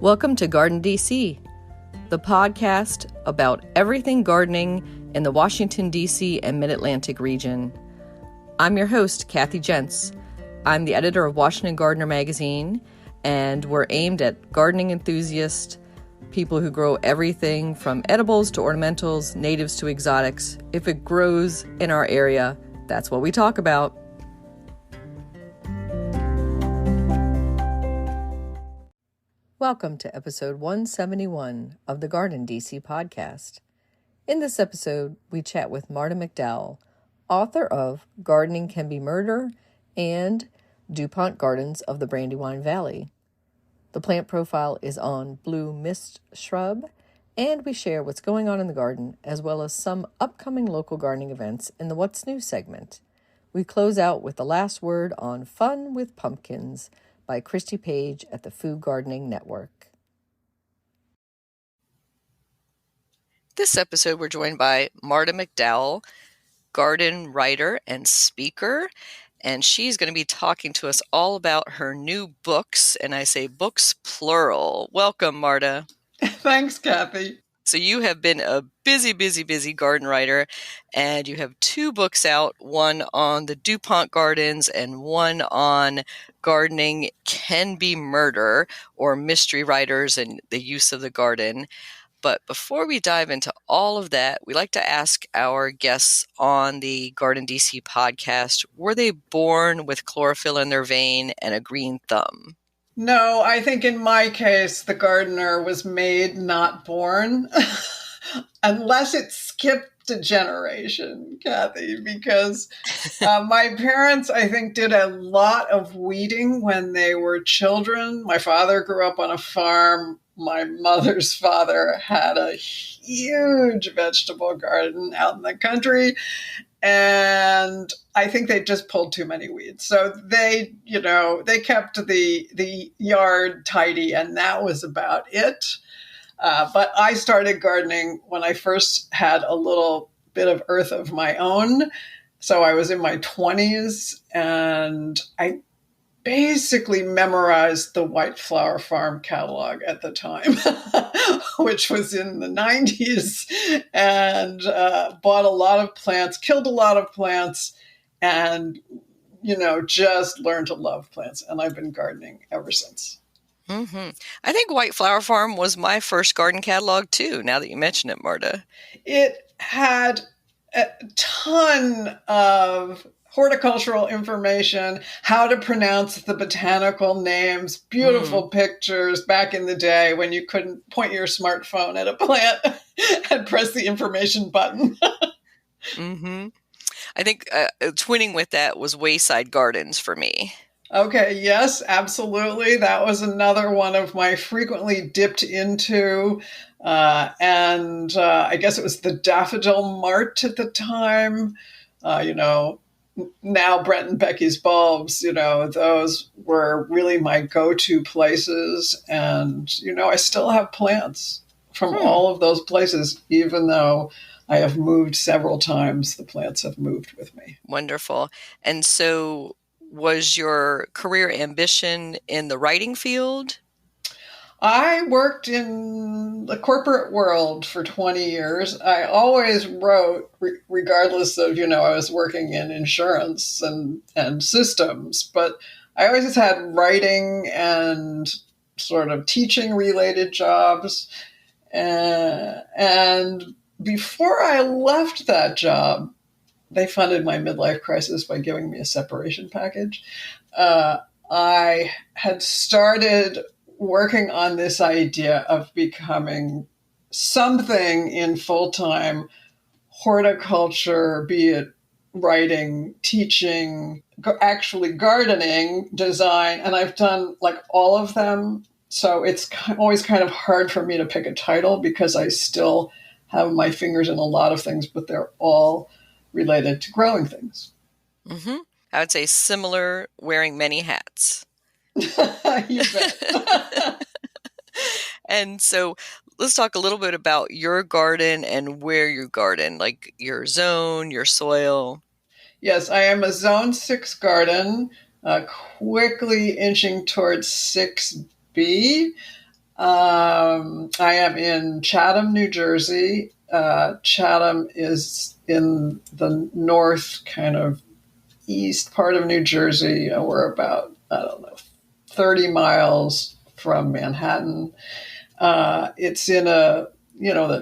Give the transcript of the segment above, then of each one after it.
Welcome to GardenDC, the podcast about everything gardening in the Washington D.C. and Mid-Atlantic region. I'm your host, Kathy Jentz. I'm the editor of Washington Gardener magazine, and we're aimed at gardening enthusiasts, people who grow everything from edibles to ornamentals, natives to exotics. If it grows in our area, that's what we talk about. Welcome to episode 171 of the GardenDC podcast. In this episode, we chat with Marta McDowell, author of Gardening Can Be Murder and DuPont Gardens of the Brandywine Valley. The plant profile is on Blue Mist Shrub, and we share what's going on in the garden, as well as some upcoming local gardening events in the What's New segment. We close out with the last word on Fun with Pumpkins by Christy Page at the Food Gardening Network. This episode, we're joined by Marta McDowell, garden writer and speaker, and she's going to be talking to us all about her new books, and I say books plural. Welcome, Marta. Thanks, Kathy. So you have been a busy garden writer, and you have two books out, one on the DuPont gardens and one on gardening can be murder, or mystery writers and the use of the garden. But before we dive into all of that, we like to ask our guests on the GardenDC podcast, were they born with chlorophyll in their vein and a green thumb? No, I think in my case, the gardener was made, not born, unless it skipped a generation, Kathy, because my parents, I think, did a lot of weeding when they were children. My father grew up on a farm. My mother's father had a huge vegetable garden out in the country. And I think they just pulled too many weeds. So they kept the yard tidy, and that was about it. But I started gardening when I first had a little bit of earth of my own. So I was in my 20s, and I basically memorized the White Flower Farm catalog at the time, which was in the 90s, and bought a lot of plants, killed a lot of plants, and, just learned to love plants. And I've been gardening ever since. Mm-hmm. I think White Flower Farm was my first garden catalog, too, now that you mention it, Marta. It had a ton of horticultural information, how to pronounce the botanical names, beautiful pictures back in the day when you couldn't point your smartphone at a plant and press the information button. Mm-hmm. I think twinning with that was Wayside Gardens for me. Okay, yes, absolutely. That was another one of my frequently dipped into. And I guess it was the Daffodil Mart at the time. Now Brent and Becky's bulbs, those were really my go-to places. And, I still have plants from all of those places, even though I have moved several times. The plants have moved with me. Wonderful. And so was your career ambition in the writing field? I worked in the corporate world for 20 years. I always wrote, regardless of, I was working in insurance and systems, but I always had writing and sort of teaching related jobs. And before I left that job, they funded my midlife crisis by giving me a separation package. I had started working on this idea of becoming something in full-time horticulture, be it writing, teaching, actually gardening, design, and I've done all of them. So it's always kind of hard for me to pick a title because I still have my fingers in a lot of things, but they're all related to growing things. Mm-hmm. I would say similar, wearing many hats. You bet. And so let's talk a little bit about your garden and where you garden, like your zone, your soil. Yes, I am a Zone 6 garden, quickly inching towards 6B. I am in Chatham, New Jersey. Chatham is in the north, kind of east part of New Jersey. We're about, 30 miles from Manhattan. It's in the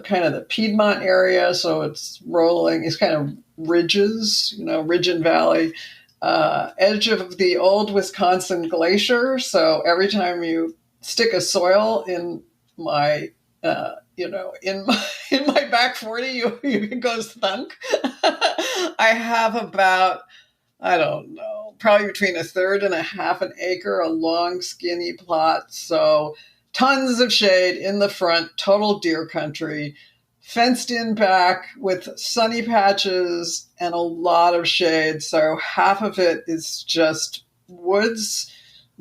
kind of the Piedmont area. So it's rolling, it's kind of ridges, ridge and valley, edge of the old Wisconsin glacier. So every time you stick a soil in my, in my back 40, it goes thunk. I have about, I don't know, probably between a third and a half an acre, a long, skinny plot. So tons of shade in the front, total deer country, fenced in back with sunny patches and a lot of shade. So half of it is just woods,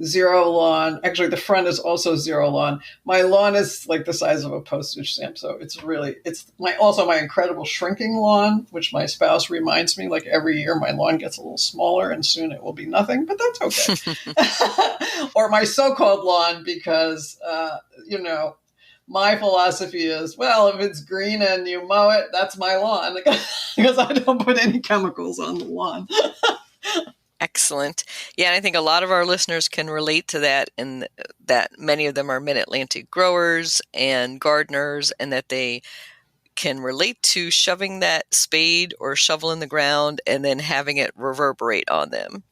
zero lawn. Actually, the front is also zero lawn. My lawn is like the size of a postage stamp. So it's my incredible shrinking lawn, which my spouse reminds me like every year my lawn gets a little smaller and soon it will be nothing, but that's okay. Or my so-called lawn, because, my philosophy is, well, if it's green and you mow it, that's my lawn, because I don't put any chemicals on the lawn. Excellent. Yeah, and I think a lot of our listeners can relate to that, and that many of them are mid-Atlantic growers and gardeners, and that they can relate to shoving that spade or shovel in the ground and then having it reverberate on them.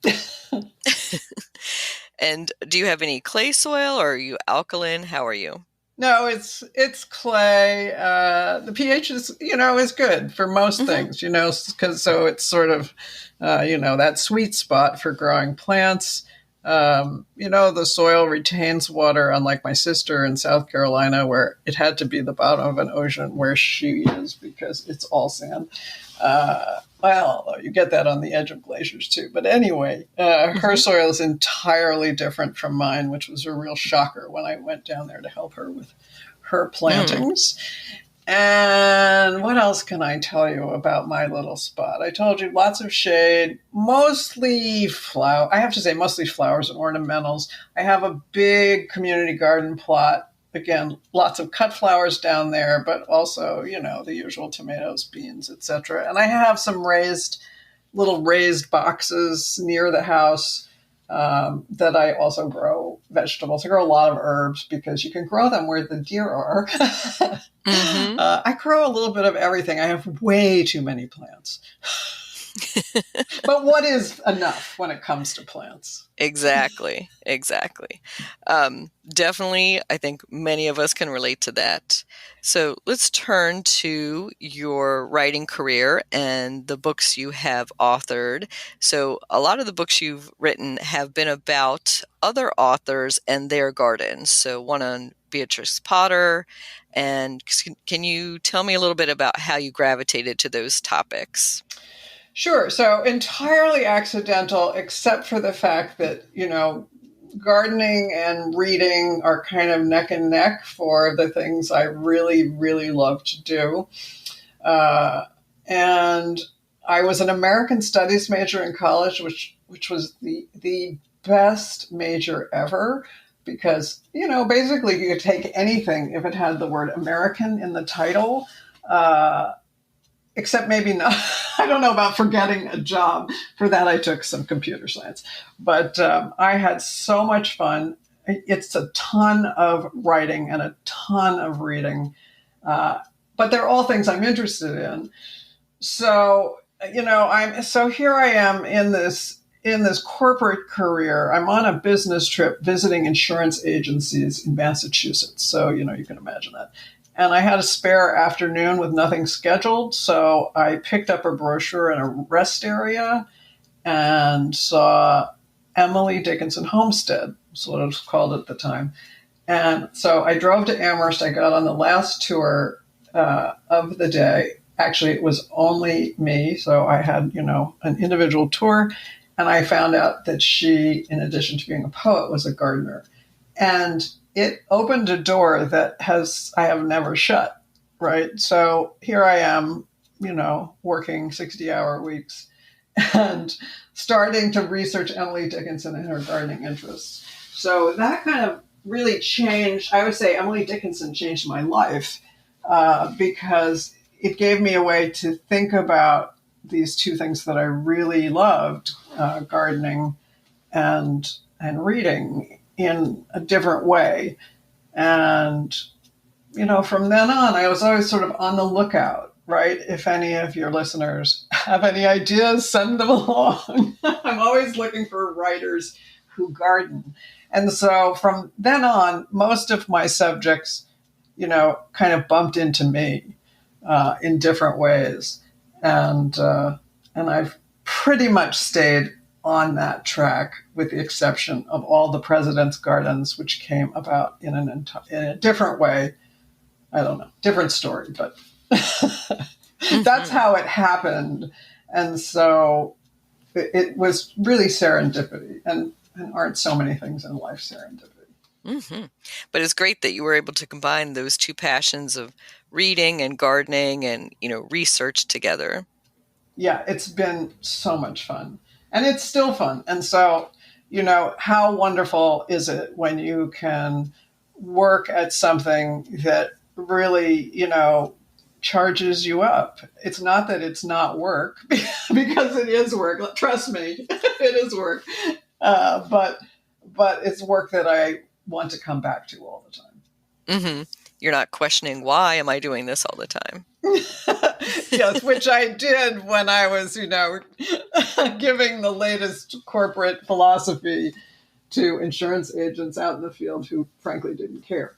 And do you have any clay soil, or are you alkaline? How are you? No, it's clay. The pH is good for most things, because so it's sort of, that sweet spot for growing plants. The soil retains water, unlike my sister in South Carolina, where it had to be the bottom of an ocean where she is, because it's all sand. Well, you get that on the edge of glaciers too. But anyway, her soil is entirely different from mine, which was a real shocker when I went down there to help her with her plantings. And what else can I tell you about my little spot? I told you lots of shade, mostly mostly flowers and ornamentals. I have a big community garden plot. Again, lots of cut flowers down there, but also, the usual tomatoes, beans, etc. And I have some little raised boxes near the house that I also grow vegetables. I grow a lot of herbs because you can grow them where the deer are. I grow a little bit of everything. I have way too many plants. But what is enough when it comes to plants? Exactly. Definitely, I think many of us can relate to that. So let's turn to your writing career and the books you have authored. So a lot of the books you've written have been about other authors and their gardens. So one on Beatrice Potter. And can you tell me a little bit about how you gravitated to those topics? Sure. So entirely accidental, except for the fact that, gardening and reading are kind of neck and neck for the things I really, really love to do. And I was an American Studies major in college, which was the best major ever, because, basically you could take anything if it had the word American in the title, except maybe not. I don't know about forgetting a job. For that, I took some computer science. But I had so much fun. It's a ton of writing and a ton of reading. But they're all things I'm interested in. So, here I am in this corporate career. I'm on a business trip visiting insurance agencies in Massachusetts. So, you can imagine that. And I had a spare afternoon with nothing scheduled, so I picked up a brochure in a rest area and saw Emily Dickinson Homestead, was what it was called at the time. And so I drove to Amherst. I got on the last tour of the day. Actually, it was only me, so I had, an individual tour. And I found out that she, in addition to being a poet, was a gardener. And it opened a door that I have never shut, right? So here I am, working 60-hour weeks and starting to research Emily Dickinson and her gardening interests. So that kind of really changed, I would say Emily Dickinson changed my life because it gave me a way to think about these two things that I really loved, gardening and reading, in a different way. And, from then on, I was always sort of on the lookout, right? If any of your listeners have any ideas, send them along. I'm always looking for writers who garden. And so from then on, most of my subjects, kind of bumped into me in different ways. And I've pretty much stayed on that track, with the exception of all the President's Gardens, which came about in a different way. I don't know, different story, but that's how it happened. And so it was really serendipity, and aren't so many things in life serendipity. Mm-hmm. But it's great that you were able to combine those two passions of reading and gardening and, research together. Yeah, it's been so much fun, and it's still fun. And so, how wonderful is it when you can work at something that really, charges you up? It's not that it's not work, because it is work. Trust me, it is work. But it's work that I want to come back to all the time. Mm-hmm. You're not questioning, why am I doing this all the time? Yes, which I did when I was, giving the latest corporate philosophy to insurance agents out in the field who frankly didn't care.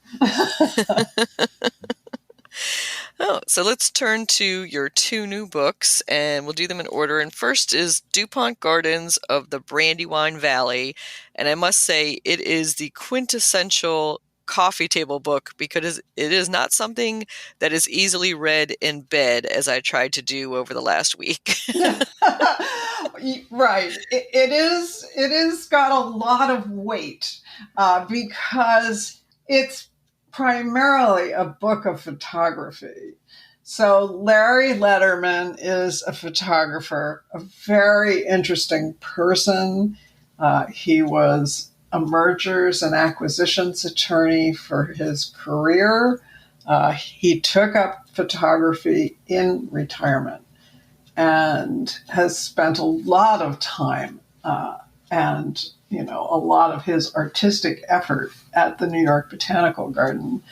Oh, so let's turn to your two new books, and we'll do them in order. And first is DuPont Gardens of the Brandywine Valley. And I must say, it is the quintessential coffee table book, because it is not something that is easily read in bed, as I tried to do over the last week. Right. It is got a lot of weight because it's primarily a book of photography. So Larry Letterman is a photographer, a very interesting person. He was a mergers and acquisitions attorney for his career. He took up photography in retirement and has spent a lot of time and a lot of his artistic effort at the New York Botanical Garden,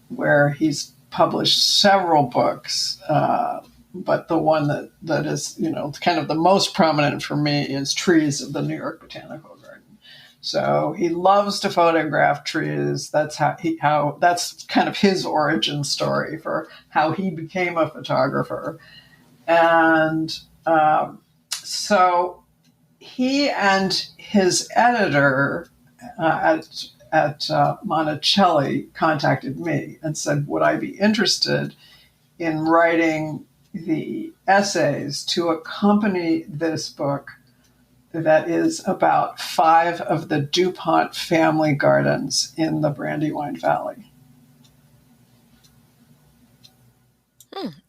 where he's published several books. But the one that is, kind of the most prominent for me is Trees of the New York Botanical Garden. So he loves to photograph trees. That's that's kind of his origin story for how he became a photographer. And so he and his editor at Monticelli contacted me and said, would I be interested in writing the essays to accompany this book that is about 5 of the DuPont family gardens in the Brandywine Valley.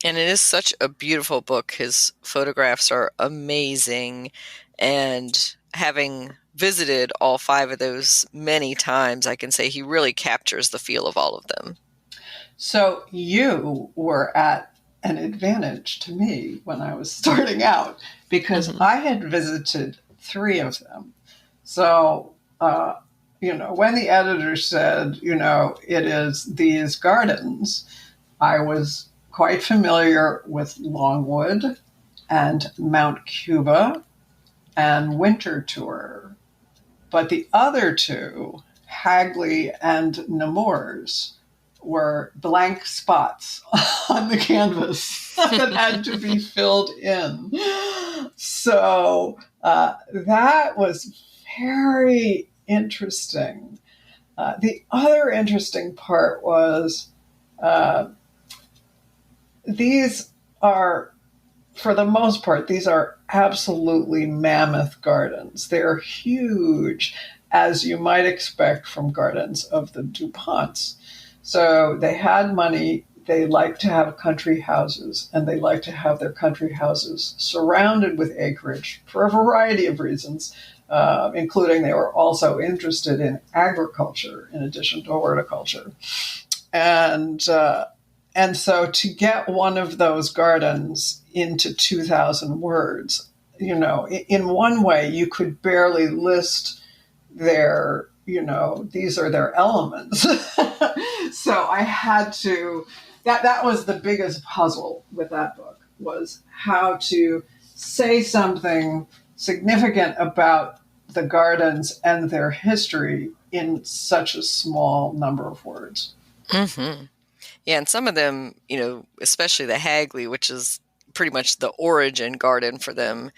And it is such a beautiful book. His photographs are amazing. And having visited all 5 of those many times, I can say he really captures the feel of all of them. So you were at an advantage to me when I was starting out, because I had visited 3 of them. So, when the editor said, it is these gardens, I was quite familiar with Longwood and Mount Cuba and Winter Tour. But the other 2, Hagley and Nemours, were blank spots on the canvas that had to be filled in. So that was very interesting. The other interesting part was these are, for the most part, these are absolutely mammoth gardens. They're huge, as you might expect from gardens of the DuPonts. So they had money. They like to have country houses, and they like to have their country houses surrounded with acreage for a variety of reasons. including they were also interested in agriculture in addition to horticulture. And so to get one of those gardens into 2,000 words, in one way you could barely list their, these are their elements. So I had to, that was the biggest puzzle with that book, was how to say something significant about the gardens and their history in such a small number of words. Mm-hmm. Yeah, and some of them, especially the Hagley, which is pretty much the origin garden for them,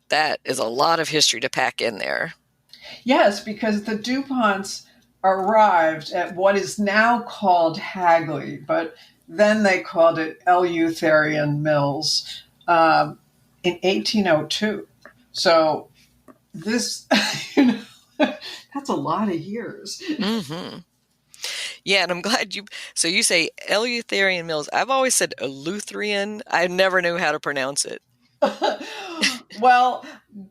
that is a lot of history to pack in there. Yes, because the DuPonts arrived at what is now called Hagley, but then they called it Eleutherinian Mills in 1802. So this, that's a lot of years. Mm-hmm. Yeah, and I'm glad you say Eleutherinian Mills. I've always said Eleutherian. I never knew how to pronounce it. Well,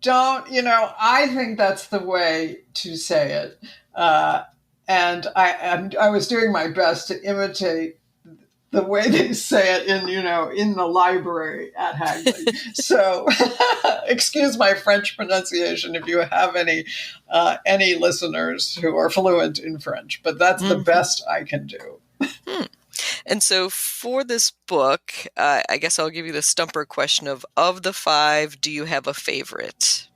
I think that's the way to say it. And I was doing my best to imitate the way they say it in the library at Hagley. So excuse my French pronunciation if you have any listeners who are fluent in French, but that's the best I can do. And so for this book, I guess I'll give you the stumper question of the 5, do you have a favorite?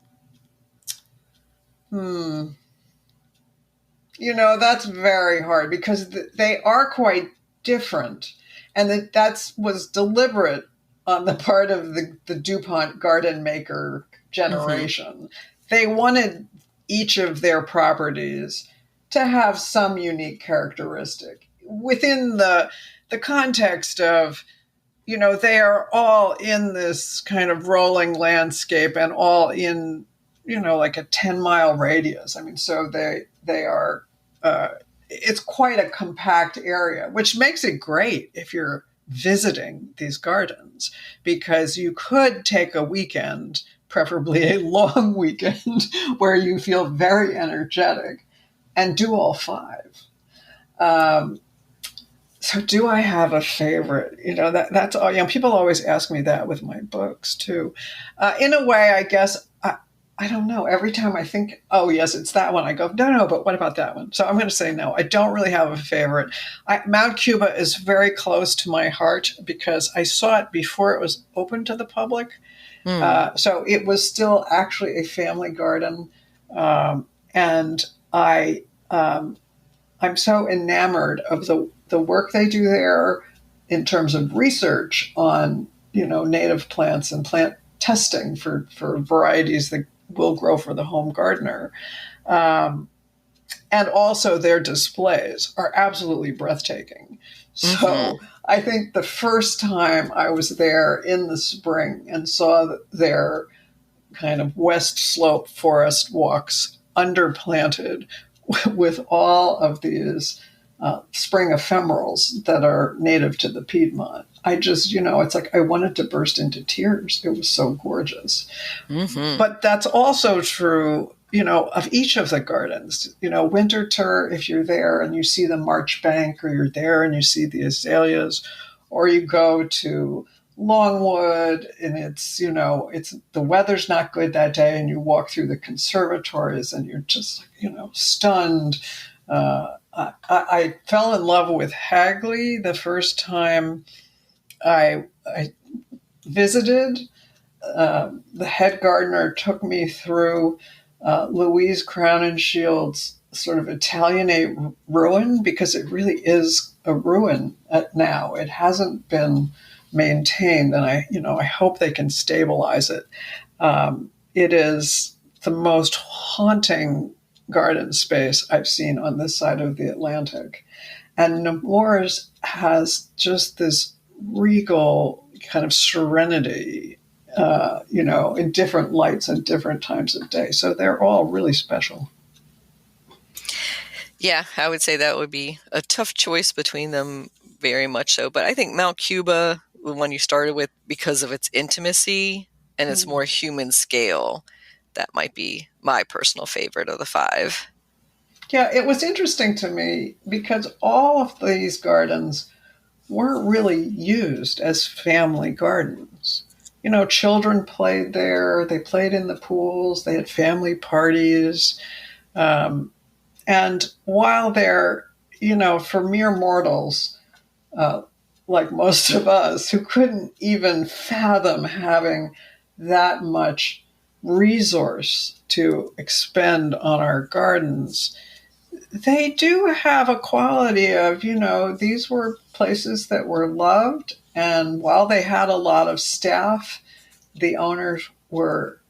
That's very hard because they are quite different. And that was deliberate on the part of the DuPont garden maker generation. Mm-hmm. They wanted each of their properties to have some unique characteristic within the context of, they are all in this kind of rolling landscape and all in, like a 10-mile radius. I mean, so they are, it's quite a compact area, which makes it great if you're visiting these gardens, because you could take a weekend, preferably a long weekend, where you feel very energetic and do all 5. So do I have a favorite? That's all. People always ask me that with my books too. In a way, I guess, I don't know. Every time I think, oh, yes, it's that one, I go, no, but what about that one? So I'm going to say no. I don't really have a favorite. Mount Cuba is very close to my heart because I saw it before it was open to the public. So it was still actually a family garden. And I'm so enamored of the work they do there in terms of research on, native plants and plant testing for varieties that will grow for the home gardener. And also their displays are absolutely breathtaking. So I think the first time I was there in the spring and saw their kind of west slope forest walks underplanted with all of these spring ephemerals that are native to the Piedmont, I just, it's like I wanted to burst into tears. It was so gorgeous. Mm-hmm. But that's also true, of each of the gardens. Winterthur, if you're there and you see the March Bank, or you're there and you see the azaleas, or you go to Longwood and it's the weather's not good that day and you walk through the conservatories and you're just, stunned. I fell in love with Hagley the first time I visited. The head gardener took me through Louise Crownenshield's sort of Italianate ruin, because it really is a ruin now. It hasn't been maintained, and I hope they can stabilize it. It is the most haunting garden space I've seen on this side of the Atlantic. And Nemours has just this regal kind of serenity, in different lights and different times of day. So they're all really special. Yeah, I would say that would be a tough choice between them, very much so. But I think Mount Cuba, the one you started with, because of its intimacy and its more human scale, that might be my personal favorite of the 5. Yeah, it was interesting to me because all of these gardens weren't really used as family gardens. Children played there, they played in the pools, they had family parties. And while they're, for mere mortals, like most of us who couldn't even fathom having that much resource to expend on our gardens, they do have a quality of, these were places that were loved. And while they had a lot of staff, the owners were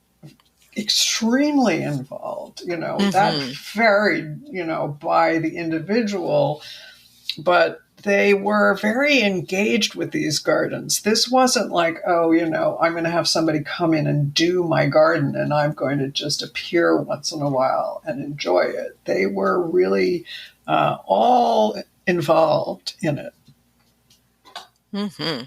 extremely involved. That varied, by the individual, but they were very engaged with these gardens. This wasn't like, I'm going to have somebody come in and do my garden and I'm going to just appear once in a while and enjoy it. They were really all involved in it. Mm-hmm.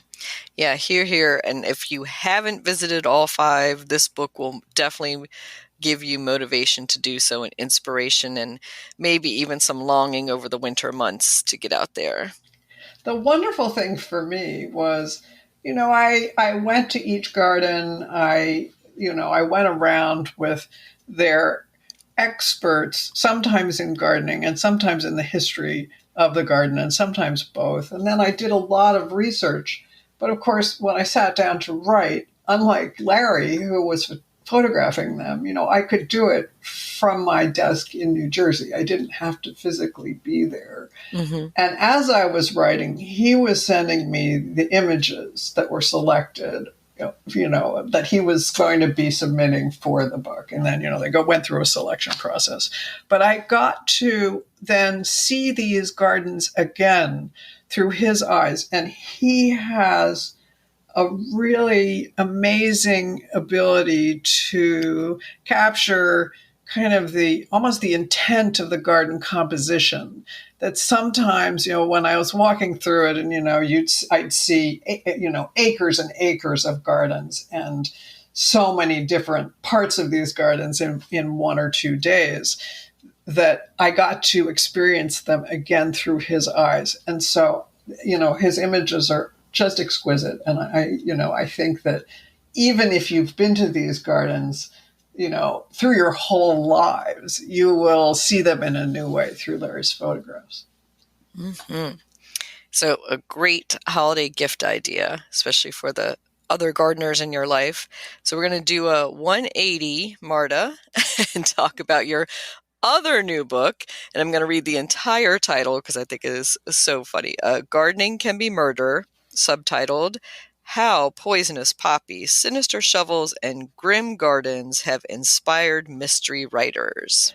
Yeah, here. And if you haven't visited all 5, this book will definitely give you motivation to do so and inspiration and maybe even some longing over the winter months to get out there. The wonderful thing for me was, I went to each garden. I went around with their experts, sometimes in gardening and sometimes in the history of the garden and sometimes both. And then I did a lot of research. But of course, when I sat down to write, unlike Larry, who was photographing them, I could do it from my desk in New Jersey. I didn't have to physically be there. Mm-hmm. And as I was writing, he was sending me the images that were selected, that he was going to be submitting for the book. And then, they went through a selection process. But I got to then see these gardens again through his eyes. And he has a really amazing ability to capture kind of almost the intent of the garden composition. That sometimes, when I was walking through it and, I'd see, acres and acres of gardens and so many different parts of these gardens in 1 or 2 days, that I got to experience them again through his eyes. And so, his images are just exquisite. And I think that even if you've been to these gardens, through your whole lives, you will see them in a new way through Larry's photographs. Mm-hmm. So a great holiday gift idea, especially for the other gardeners in your life. So we're going to do a 180, Marta, and talk about your other new book. And I'm going to read the entire title because I think it is so funny. Gardening Can Be Murder, subtitled How Poisonous Poppies, Sinister Shovels, and Grim Gardens Have Inspired Mystery Writers.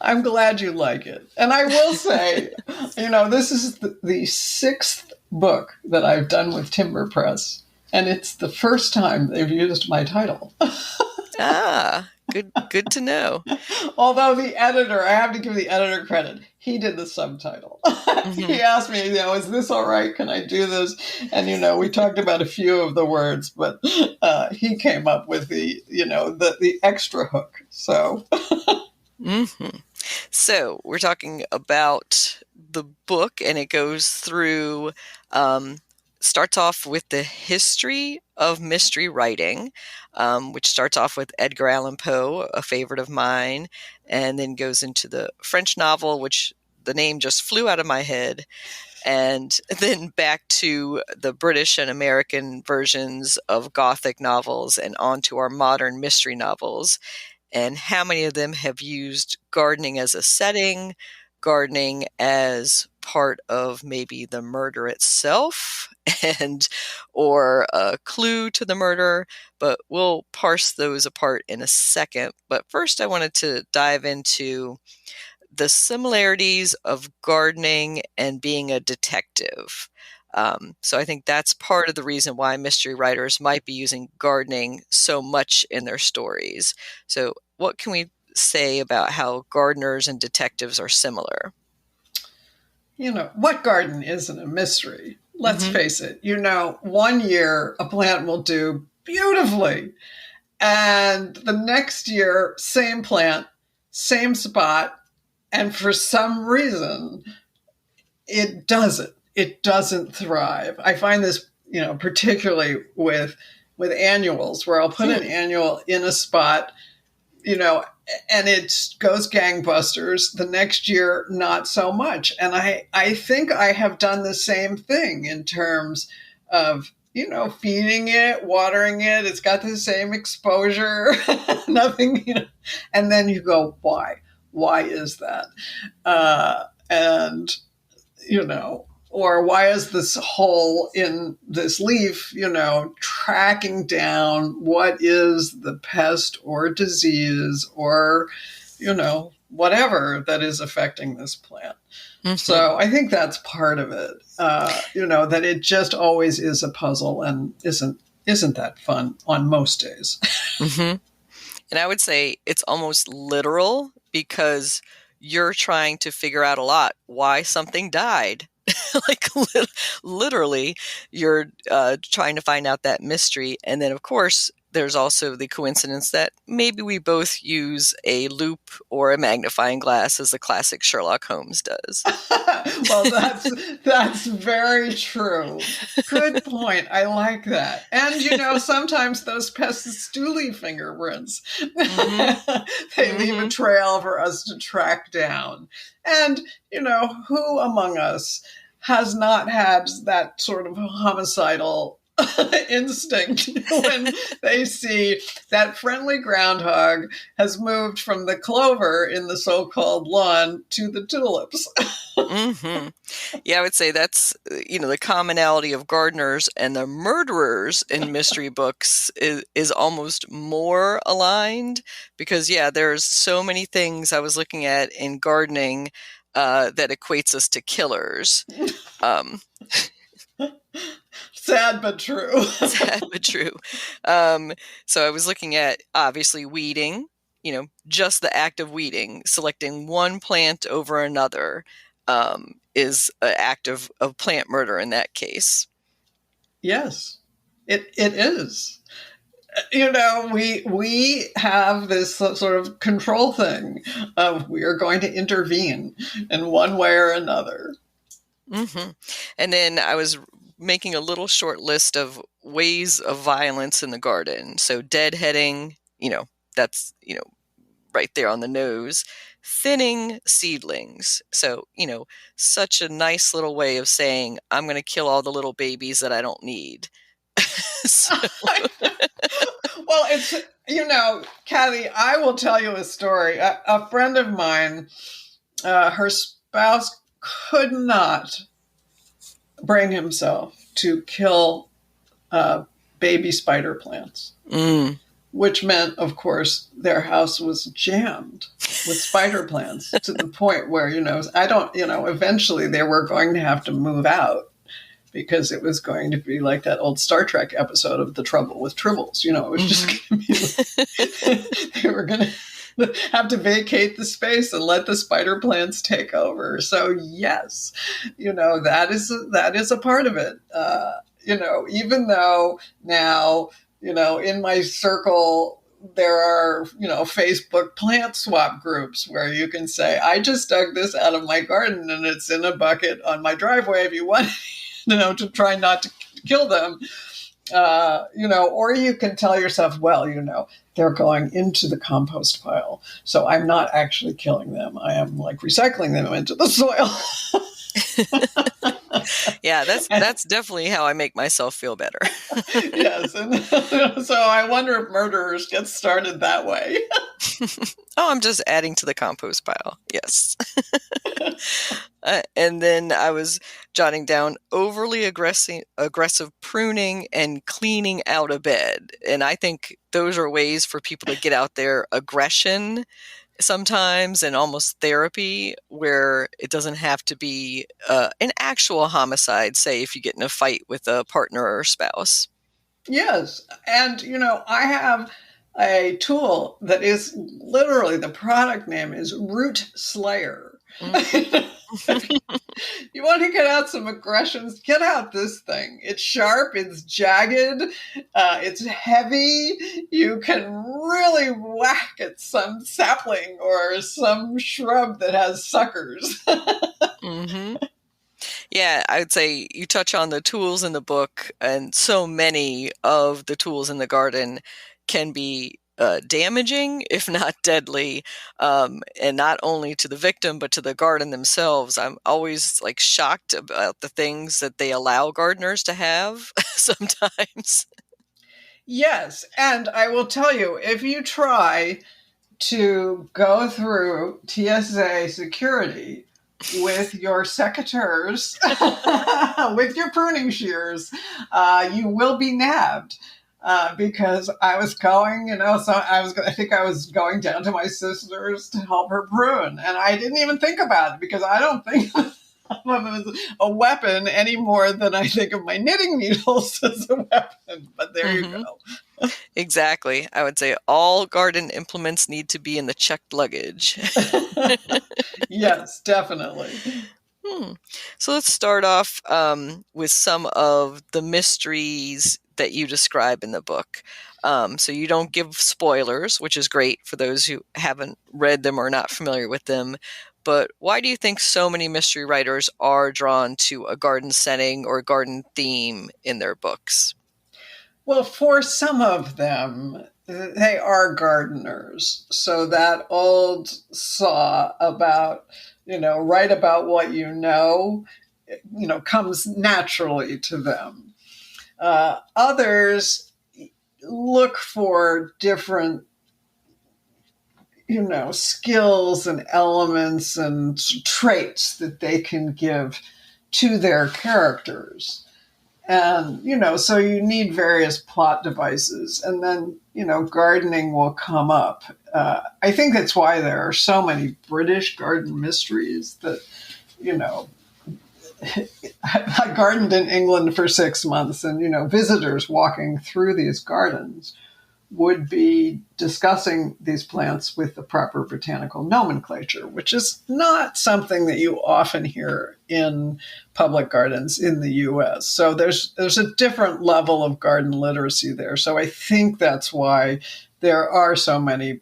I'm glad you like it. And I will say, this is the 6th book that I've done with Timber Press, and it's the first time they've used my title. Good to know. Although the editor, I have to give the editor credit, he did the subtitle. Mm-hmm. He asked me, is this all right? Can I do this? And, we talked about a few of the words, but he came up with the extra hook. So. Mm-hmm. So we're talking about the book, and it goes through, starts off with the history of mystery writing, which starts off with Edgar Allan Poe, a favorite of mine, and then goes into the French novel, which the name just flew out of my head, and then back to the British and American versions of Gothic novels and onto our modern mystery novels. And how many of them have used gardening as a setting, gardening as part of maybe the murder itself, or a clue to the murder, but we'll parse those apart in a second. But first I wanted to dive into the similarities of gardening and being a detective. So I think that's part of the reason why mystery writers might be using gardening so much in their stories. So what can we say about how gardeners and detectives are similar? What garden isn't a mystery? Let's face it. 1 year a plant will do beautifully. And the next year, same plant, same spot. And for some reason, it doesn't thrive. I find this, particularly with annuals, where I'll put an annual in a spot, and it goes gangbusters. The next year, not so much. And I think I have done the same thing in terms of, feeding it, watering it. It's got the same exposure, nothing, and then you go, why? Why is that? And, or why is this hole in this leaf, tracking down what is the pest or disease or, whatever that is affecting this plant. Mm-hmm. So I think that's part of it, that it just always is a puzzle and isn't that fun on most days. Mm-hmm. And I would say it's almost literal because you're trying to figure out a lot why something died. Like literally, you're trying to find out that mystery. And then, of course, there's also the coincidence that maybe we both use a loop or a magnifying glass as the classic Sherlock Holmes does. Well, that's very true. Good point. I like that. And, sometimes those pests do leave fingerprints. Mm-hmm. They leave a trail for us to track down. And, who among us has not had that sort of homicidal instinct when they see that friendly groundhog has moved from the clover in the so-called lawn to the tulips. Mm-hmm. Yeah, I would say that's, the commonality of gardeners and the murderers in mystery books is almost more aligned because, there's so many things I was looking at in gardening that equates us to killers. Sad but true. Sad but true. So I was looking at, obviously, weeding, just the act of weeding, selecting one plant over another is an act of plant murder in that case. Yes, it is. We have this sort of control thing of we are going to intervene in one way or another. Mm-hmm. And then I was making a little short list of ways of violence in the garden. So deadheading, that's, right there on the nose. Thinning seedlings. So, such a nice little way of saying, I'm going to kill all the little babies that I don't need. Well, it's, Kathy, I will tell you a story. A friend of mine, her spouse could not bring himself to kill baby spider plants, which meant, of course, their house was jammed with spider plants to the point where, eventually they were going to have to move out because it was going to be like that old Star Trek episode of The Trouble with Tribbles. It was just going to be, they were going to have to vacate the space and let the spider plants take over. So yes, that is a part of it. Even though now, in my circle, there are, Facebook plant swap groups where you can say, I just dug this out of my garden and it's in a bucket on my driveway if you want, to try not to kill them. Or you can tell yourself, well, they're going into the compost pile. So I'm not actually killing them. I am recycling them into the soil. Yeah, that's definitely how I make myself feel better. Yes. And so I wonder if murderers get started that way. Oh, I'm just adding to the compost pile. Yes. And then I was jotting down overly aggressive pruning and cleaning out a bed. And I think those are ways for people to get out their aggression sometimes and almost therapy where it doesn't have to be an actual homicide, say if you get in a fight with a partner or spouse. Yes. And, I have a tool that is literally, the product name is Root Slayer. Mm. You want to get out some aggressions? Get out this thing. It's sharp. It's jagged. It's heavy. You can really whack at some sapling or some shrub that has suckers. Mm-hmm. Yeah, I would say you touch on the tools in the book, and so many of the tools in the garden can be damaging, if not deadly, and not only to the victim, but to the garden themselves. I'm always like shocked about the things that they allow gardeners to have sometimes. Yes, and I will tell you, if you try to go through TSA security with your secateurs, with your pruning shears, you will be nabbed. Because I was going, I think I was going down to my sister's to help her prune. And I didn't even think about it because I don't think of it as a weapon any more than I think of my knitting needles as a weapon. But there you go. Exactly. I would say all garden implements need to be in the checked luggage. Yes, definitely. So let's start off with some of the mysteries that you describe in the book. So you don't give spoilers, which is great for those who haven't read them or not familiar with them. But why do you think so many mystery writers are drawn to a garden setting or garden theme in their books? Well, for some of them, they are gardeners. So that old saw about, write about what comes naturally to them. Others look for different, skills and elements and traits that they can give to their characters. And, so you need various plot devices. And then, gardening will come up. I think that's why there are so many British garden mysteries that, I gardened in England for 6 months, and, visitors walking through these gardens would be discussing these plants with the proper botanical nomenclature, which is not something that you often hear in public gardens in the U.S. So there's a different level of garden literacy there. So I think that's why there are so many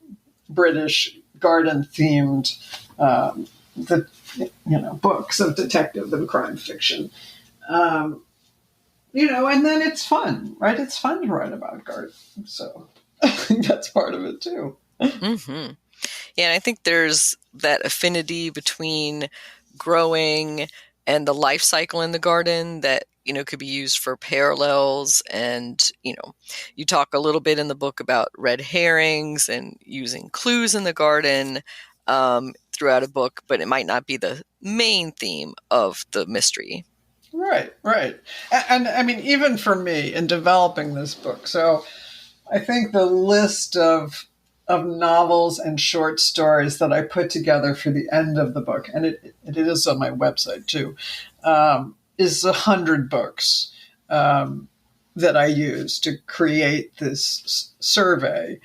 British garden-themed books of detective and crime fiction. And then it's fun, right? It's fun to write about gardening. So I think that's part of it too. Mm-hmm. Yeah, and I think there's that affinity between growing and the life cycle in the garden that, could be used for parallels. And, you talk a little bit in the book about red herrings and using clues in the garden throughout a book, but it might not be the main theme of the mystery. Right. And I mean, even for me in developing this book, so I think the list of novels and short stories that I put together for the end of the book, and it is on my website too, is 100 books that I used to create this survey.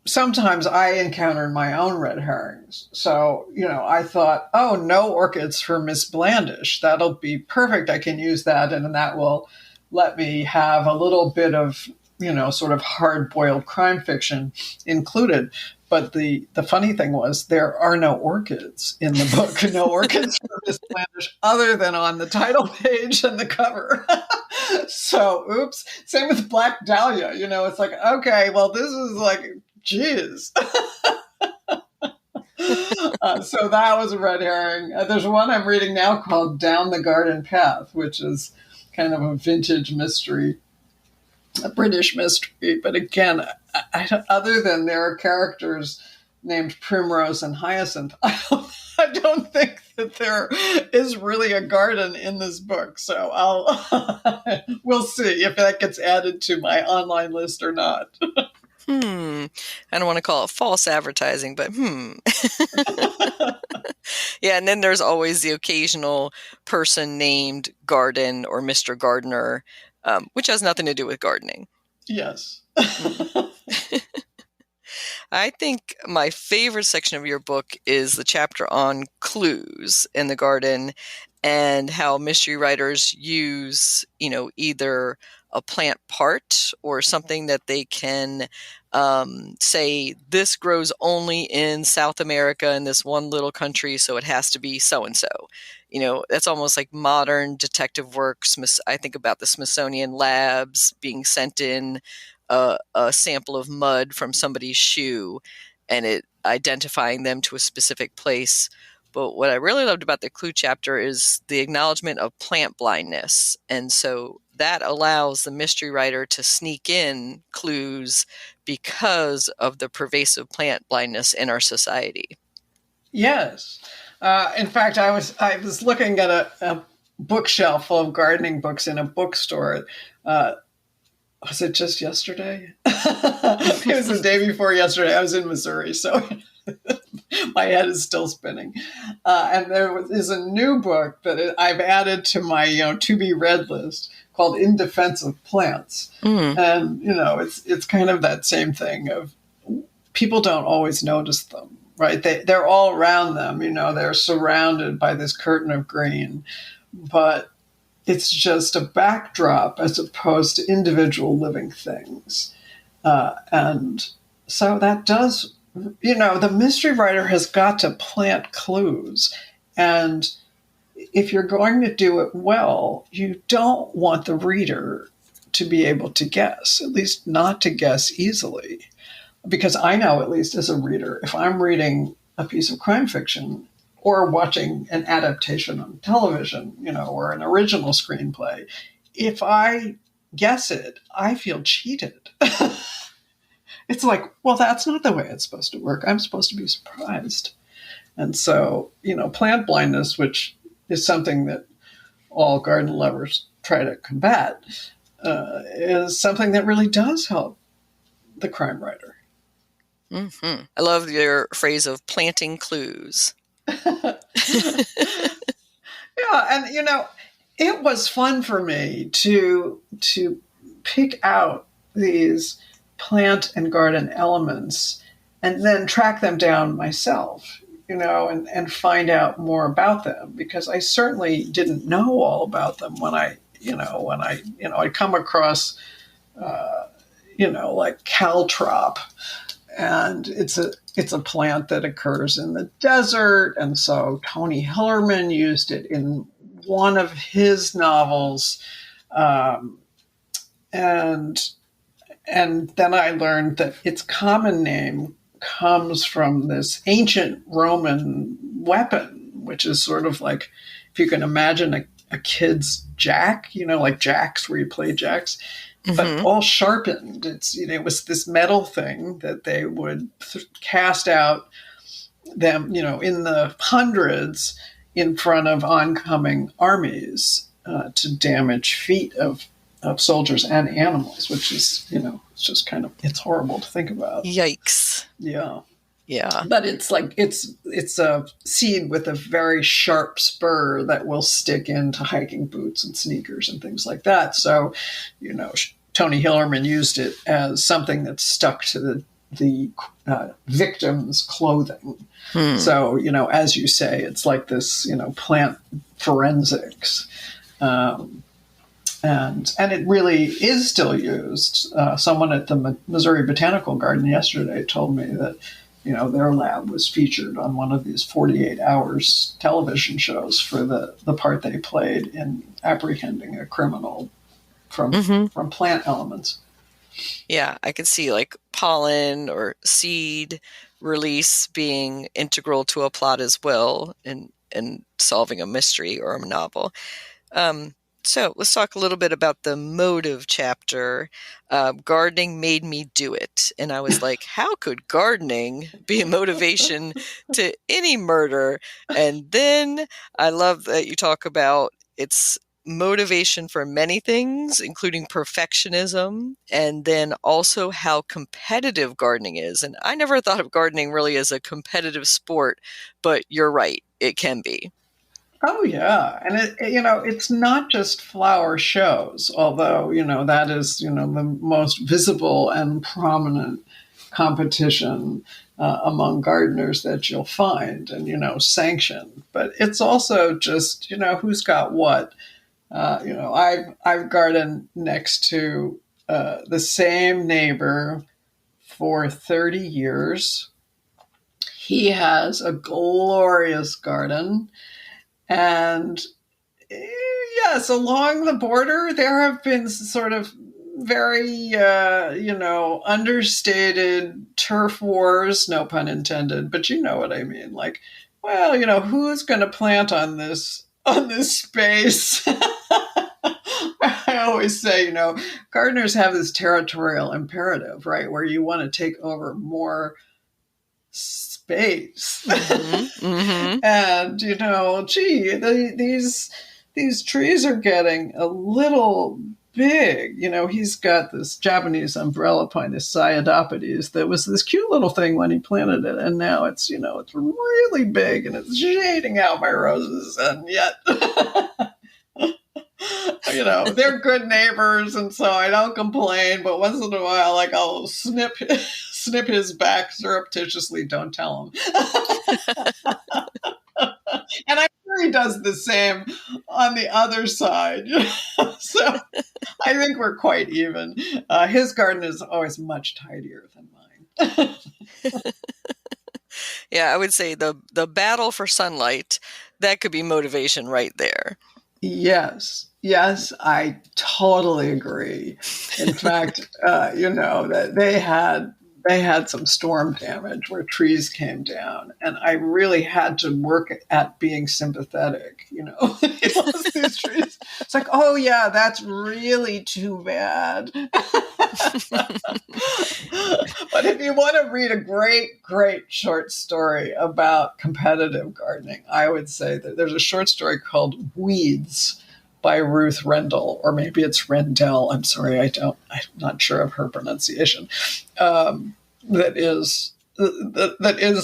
Sometimes I encountered my own red herrings. So, I thought, oh, no orchids for Miss Blandish. That'll be perfect. I can use that, and that will let me have a little bit of, sort of hard-boiled crime fiction included. But the funny thing was there are no orchids in the book, no orchids for Miss Blandish other than on the title page and the cover. So, oops. Same with Black Dahlia. It's like, okay, well, this is like, geez. So that was a red herring. There's one I'm reading now called Down the Garden Path, which is kind of a vintage mystery, a British mystery. But again, other than there are characters named Primrose and Hyacinth, I don't think that there is really a garden in this book. So we'll see if that gets added to my online list or not. I don't want to call it false advertising, but Yeah, and then there's always the occasional person named Garden or Mr. Gardener, which has nothing to do with gardening. Yes. I think my favorite section of your book is the chapter on clues in the garden and how mystery writers use, either a plant part or something that they can say, this grows only in South America in this one little country, so it has to be so-and-so. That's almost like modern detective work. I think about the Smithsonian labs being sent in a sample of mud from somebody's shoe and it identifying them to a specific place. But what I really loved about the clue chapter is the acknowledgement of plant blindness. And so that allows the mystery writer to sneak in clues because of the pervasive plant blindness in our society. Yes. In fact, I was looking at a bookshelf full of gardening books in a bookstore. Was it just yesterday? It was the day before yesterday. I was in Missouri, so my head is still spinning. And there is a new book that I've added to my to-be read list called In Defense of Plants. And, it's kind of that same thing of people don't always notice them, right? They're all around them. They're surrounded by this curtain of green. But it's just a backdrop as opposed to individual living things. And so that does, the mystery writer has got to plant clues. And if you're going to do it well, you don't want the reader to be able to guess, at least not to guess easily. Because I know, at least as a reader, if I'm reading a piece of crime fiction or watching an adaptation on television, or an original screenplay, if I guess it, I feel cheated. It's like, well, that's not the way it's supposed to work. I'm supposed to be surprised. And so, plant blindness, which is something that all garden lovers try to combat, is something that really does help the crime writer. Mm-hmm. I love your phrase of planting clues. Yeah, and it was fun for me to pick out these plant and garden elements and then track them down myself, and find out more about them, because I certainly didn't know all about them when I come across like caltrop. And it's a plant that occurs in the desert. And so Tony Hillerman used it in one of his novels. And then I learned that its common name comes from this ancient Roman weapon, which is sort of like, if you can imagine a kid's jack, like jacks where you play jacks. But all sharpened. It was this metal thing that they would cast out them, in the hundreds in front of oncoming armies to damage feet of soldiers and animals, which is, it's just it's horrible to think about. Yikes. Yeah. Yeah. But it's like, it's a seed with a very sharp spur that will stick into hiking boots and sneakers and things like that. So, Tony Hillerman used it as something that stuck to the victim's clothing. So, as you say, it's like this, plant forensics. And it really is still used. Someone at the Missouri Botanical Garden yesterday told me that, their lab was featured on one of these 48 hours television shows for the part they played in apprehending a criminal from plant elements. Yeah, I could see like pollen or seed release being integral to a plot as well in solving a mystery or a novel. So let's talk a little bit about the motive chapter. Gardening made me do it. And I was like, how could gardening be a motivation to any murder? And then I love that you talk about its motivation for many things, including perfectionism, and then also how competitive gardening is. And I never thought of gardening really as a competitive sport, but you're right, it can be. Oh, yeah. And, it's not just flower shows, although, that is, the most visible and prominent competition among gardeners that you'll find and, sanctioned. But it's also just, who's got what. I've gardened next to the same neighbor for 30 years. He has a glorious garden. And yes, along the border, there have been sort of very, understated turf wars, no pun intended, but you know what I mean. Like, well, who's going to plant on this space? I always say, gardeners have this territorial imperative, right, where you want to take over more space. Mm-hmm. Mm-hmm. And, these trees are getting a little big. He's got this Japanese umbrella pine, this serendipity, that was this cute little thing when he planted it. And now it's, it's really big and it's shading out my roses. And yet, they're good neighbors. And so I don't complain. But once in a while, I'll snip his back surreptitiously. Don't tell him. And I'm sure he does the same on the other side. So I think we're quite even. His garden is always much tidier than mine. Yeah, I would say the battle for sunlight, that could be motivation right there. Yes, I totally agree. In fact, that they had some storm damage where trees came down, and I really had to work at being sympathetic. These trees. It's like, oh yeah, that's really too bad. But if you want to read a great short story about competitive gardening, I would say that there's a short story called Weeds by Ruth Rendell, or maybe it's Rendell. I'm sorry, I'm not sure of her pronunciation. That is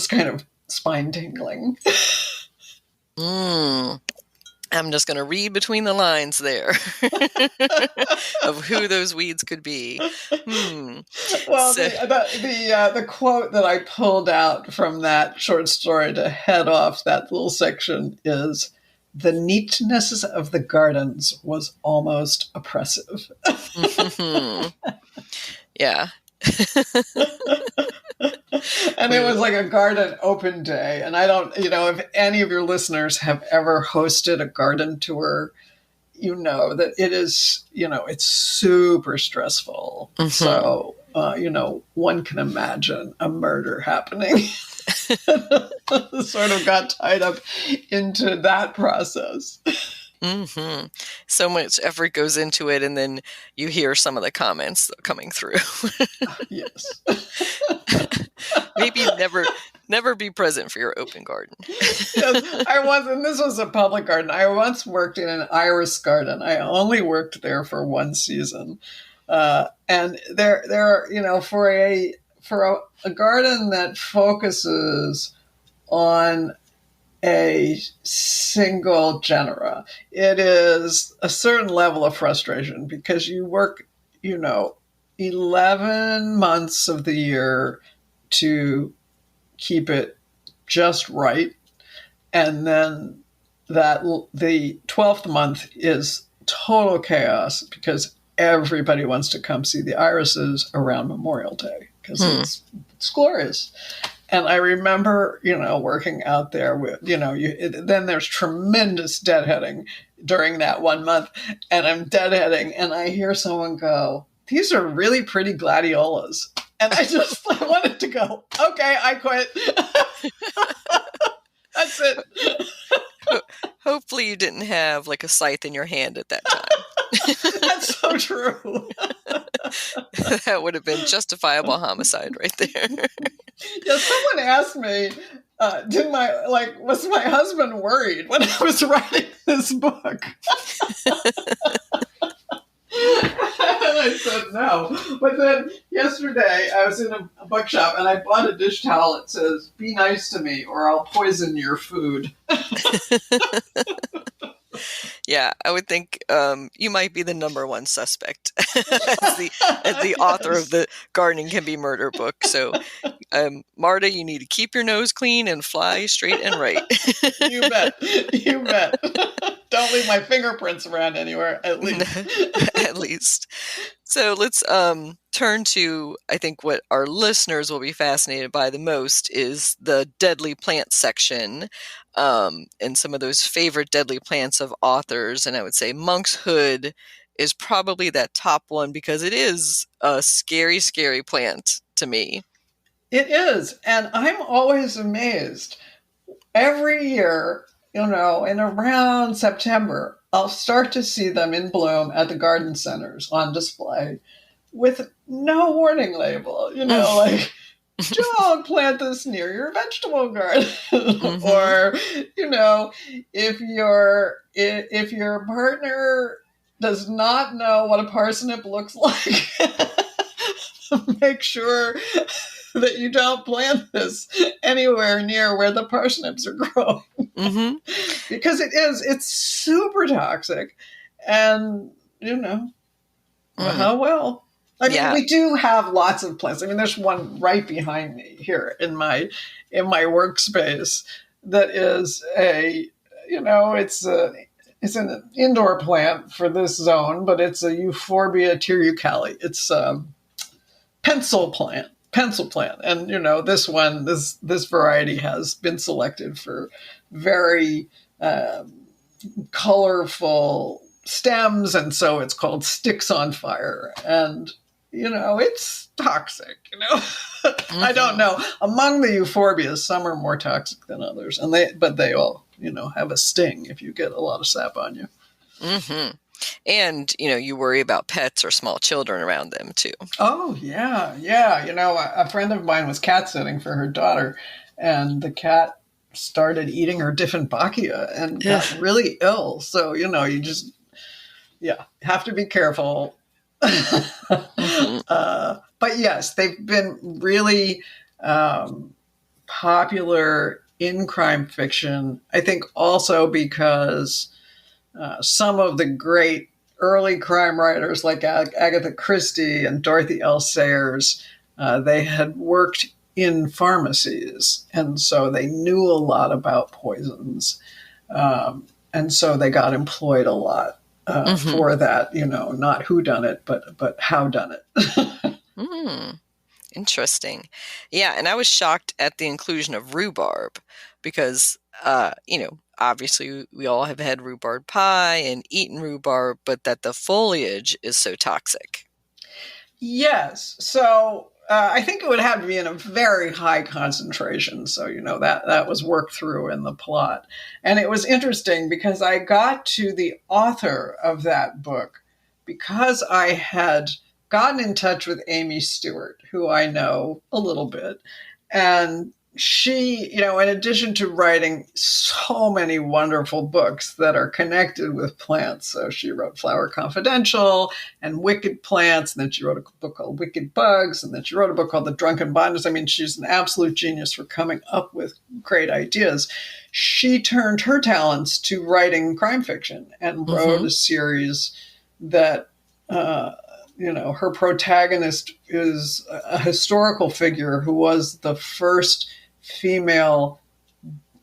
kind of spine tingling. I'm just going to read between the lines there of who those weeds could be. Well, the quote that I pulled out from that short story to head off that little section is, "The neatness of the gardens was almost oppressive." Yeah. And it was like a garden open day. And I don't, if any of your listeners have ever hosted a garden tour, that it is, it's super stressful. Mm-hmm. So, one can imagine a murder happening. Sort of got tied up into that process. Mm-hmm. So much effort goes into it, and then you hear some of the comments coming through. Yes. Maybe never be present for your open garden. Yes, and this was a public garden. I once worked in an iris garden. I only worked there for one season. And there, for a garden that focuses on a single genera, it is a certain level of frustration because you work, 11 months of the year to keep it just right. And then the 12th month is total chaos because everybody wants to come see the irises around Memorial Day because it's glorious. And I remember, working out there with, then there's tremendous deadheading during that 1 month. And I'm deadheading and I hear someone go, "These are really pretty gladiolas." And I wanted to go, okay, I quit. That's it. Hopefully you didn't have a scythe in your hand at that time. That's so true. That would have been justifiable homicide right there. Yeah, someone asked me, was my husband worried when I was writing this book? And I said no. But then yesterday I was in a bookshop and I bought a dish towel that says, "Be nice to me or I'll poison your food." Yeah, I would think you might be the number one suspect as the author of the Gardening Can Be Murder book. So, Marta, you need to keep your nose clean and fly straight and right. You bet. You bet. Don't leave my fingerprints around anywhere, at least. At least. So let's turn to, I think, what our listeners will be fascinated by the most is the deadly plants section, and some of those favorite deadly plants of authors. And I would say monkshood is probably that top one because it is a scary, scary plant to me. It is. And I'm always amazed. Every year, in around September, I'll start to see them in bloom at the garden centers on display with no warning label, like, don't plant this near your vegetable garden. Or, if your partner does not know what a parsnip looks like, make sure that you don't plant this anywhere near where the parsnips are growing. Because it's super toxic. And, well. I mean, we do have lots of plants. I mean, there's one right behind me here in my workspace that is it's an indoor plant for this zone, but it's a Euphorbia tirucale. It's a pencil plant. And, this variety has been selected for very colorful stems. And so it's called Sticks on Fire. And, it's toxic, I don't know. Among the euphorbias, some are more toxic than others. But they all, have a sting if you get a lot of sap on you. And, you worry about pets or small children around them, too. Oh, yeah. A friend of mine was cat sitting for her daughter, and the cat started eating her Dieffenbachia and got really ill. So, you just, have to be careful. But yes, they've been really popular in crime fiction. I think also because some of the great early crime writers like Agatha Christie and Dorothy L. Sayers, they had worked in pharmacies, and so they knew a lot about poisons. And so they got employed a lot for that, not who done it, but how done it. Interesting. Yeah, and I was shocked at the inclusion of rhubarb because, obviously we all have had rhubarb pie and eaten rhubarb, but that the foliage is so toxic. Yes. So I think it would have to be in a very high concentration. So, that was worked through in the plot. And it was interesting because I got to the author of that book because I had gotten in touch with Amy Stewart, who I know a little bit. And she, in addition to writing so many wonderful books that are connected with plants, so she wrote Flower Confidential and Wicked Plants, and then she wrote a book called Wicked Bugs, and then she wrote a book called The Drunken Botanist. I mean, she's an absolute genius for coming up with great ideas. She turned her talents to writing crime fiction and wrote a series that her protagonist is a historical figure who was the first female,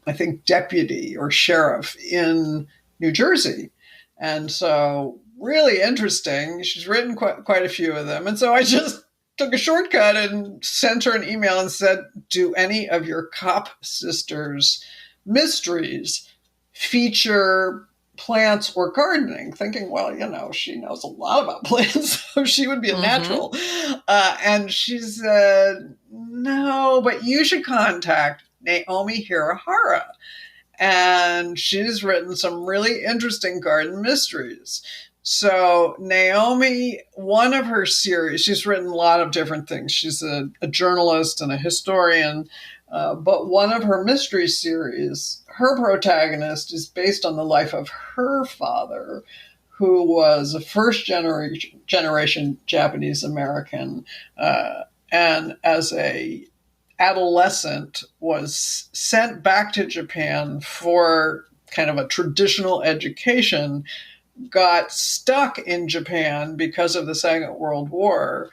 I think, deputy or sheriff in New Jersey. And so really interesting. She's written quite a few of them. And so I just took a shortcut and sent her an email and said, do any of your cop sisters' mysteries feature plants or gardening, thinking, well, she knows a lot about plants, so she would be a natural. And she said, no, but you should contact Naomi Hirahara. And she's written some really interesting garden mysteries. So Naomi, one of her series, she's written a lot of different things. She's a journalist and a historian, but one of her mystery series, her protagonist is based on the life of her father, who was a first generation Japanese American, and as a adolescent was sent back to Japan for kind of a traditional education, got stuck in Japan because of the Second World War,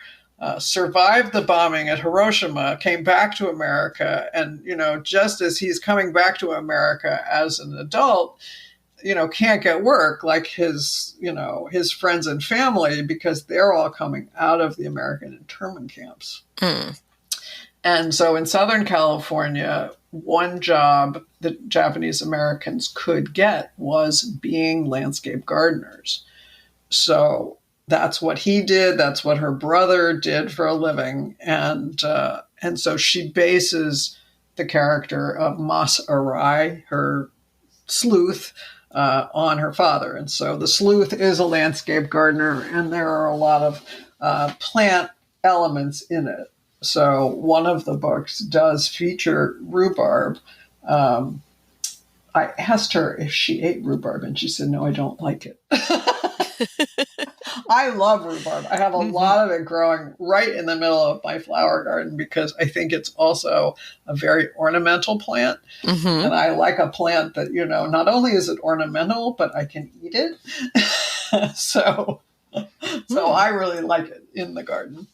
survived the bombing at Hiroshima, came back to America. And, just as he's coming back to America as an adult, can't get work like his friends and family because they're all coming out of the American internment camps. Mm. And so in Southern California, one job that Japanese Americans could get was being landscape gardeners. So that's what he did. That's what her brother did for a living. And so she bases the character of Mas Arai, her sleuth, on her father. And so the sleuth is a landscape gardener, and there are a lot of plant elements in it. So one of the books does feature rhubarb. I asked her if she ate rhubarb, and she said, no, I don't like it. I love rhubarb. I have a lot of it growing right in the middle of my flower garden because I think it's also a very ornamental plant. And I like a plant that, not only is it ornamental, but I can eat it. So I really like it in the garden.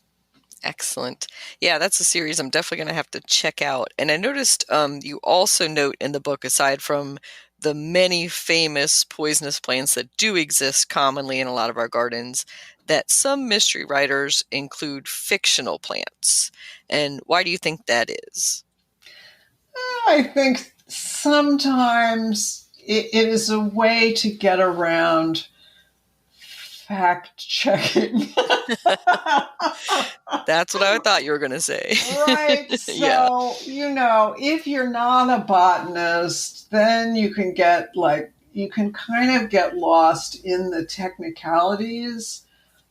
Excellent. Yeah, that's a series I'm definitely going to have to check out. And I noticed you also note in the book, aside from the many famous poisonous plants that do exist commonly in a lot of our gardens, that some mystery writers include fictional plants. And why do you think that is? I think sometimes it is a way to get around fact checking. That's what I thought you were going to say. Right. So, if you're not a botanist, then you can kind of get lost in the technicalities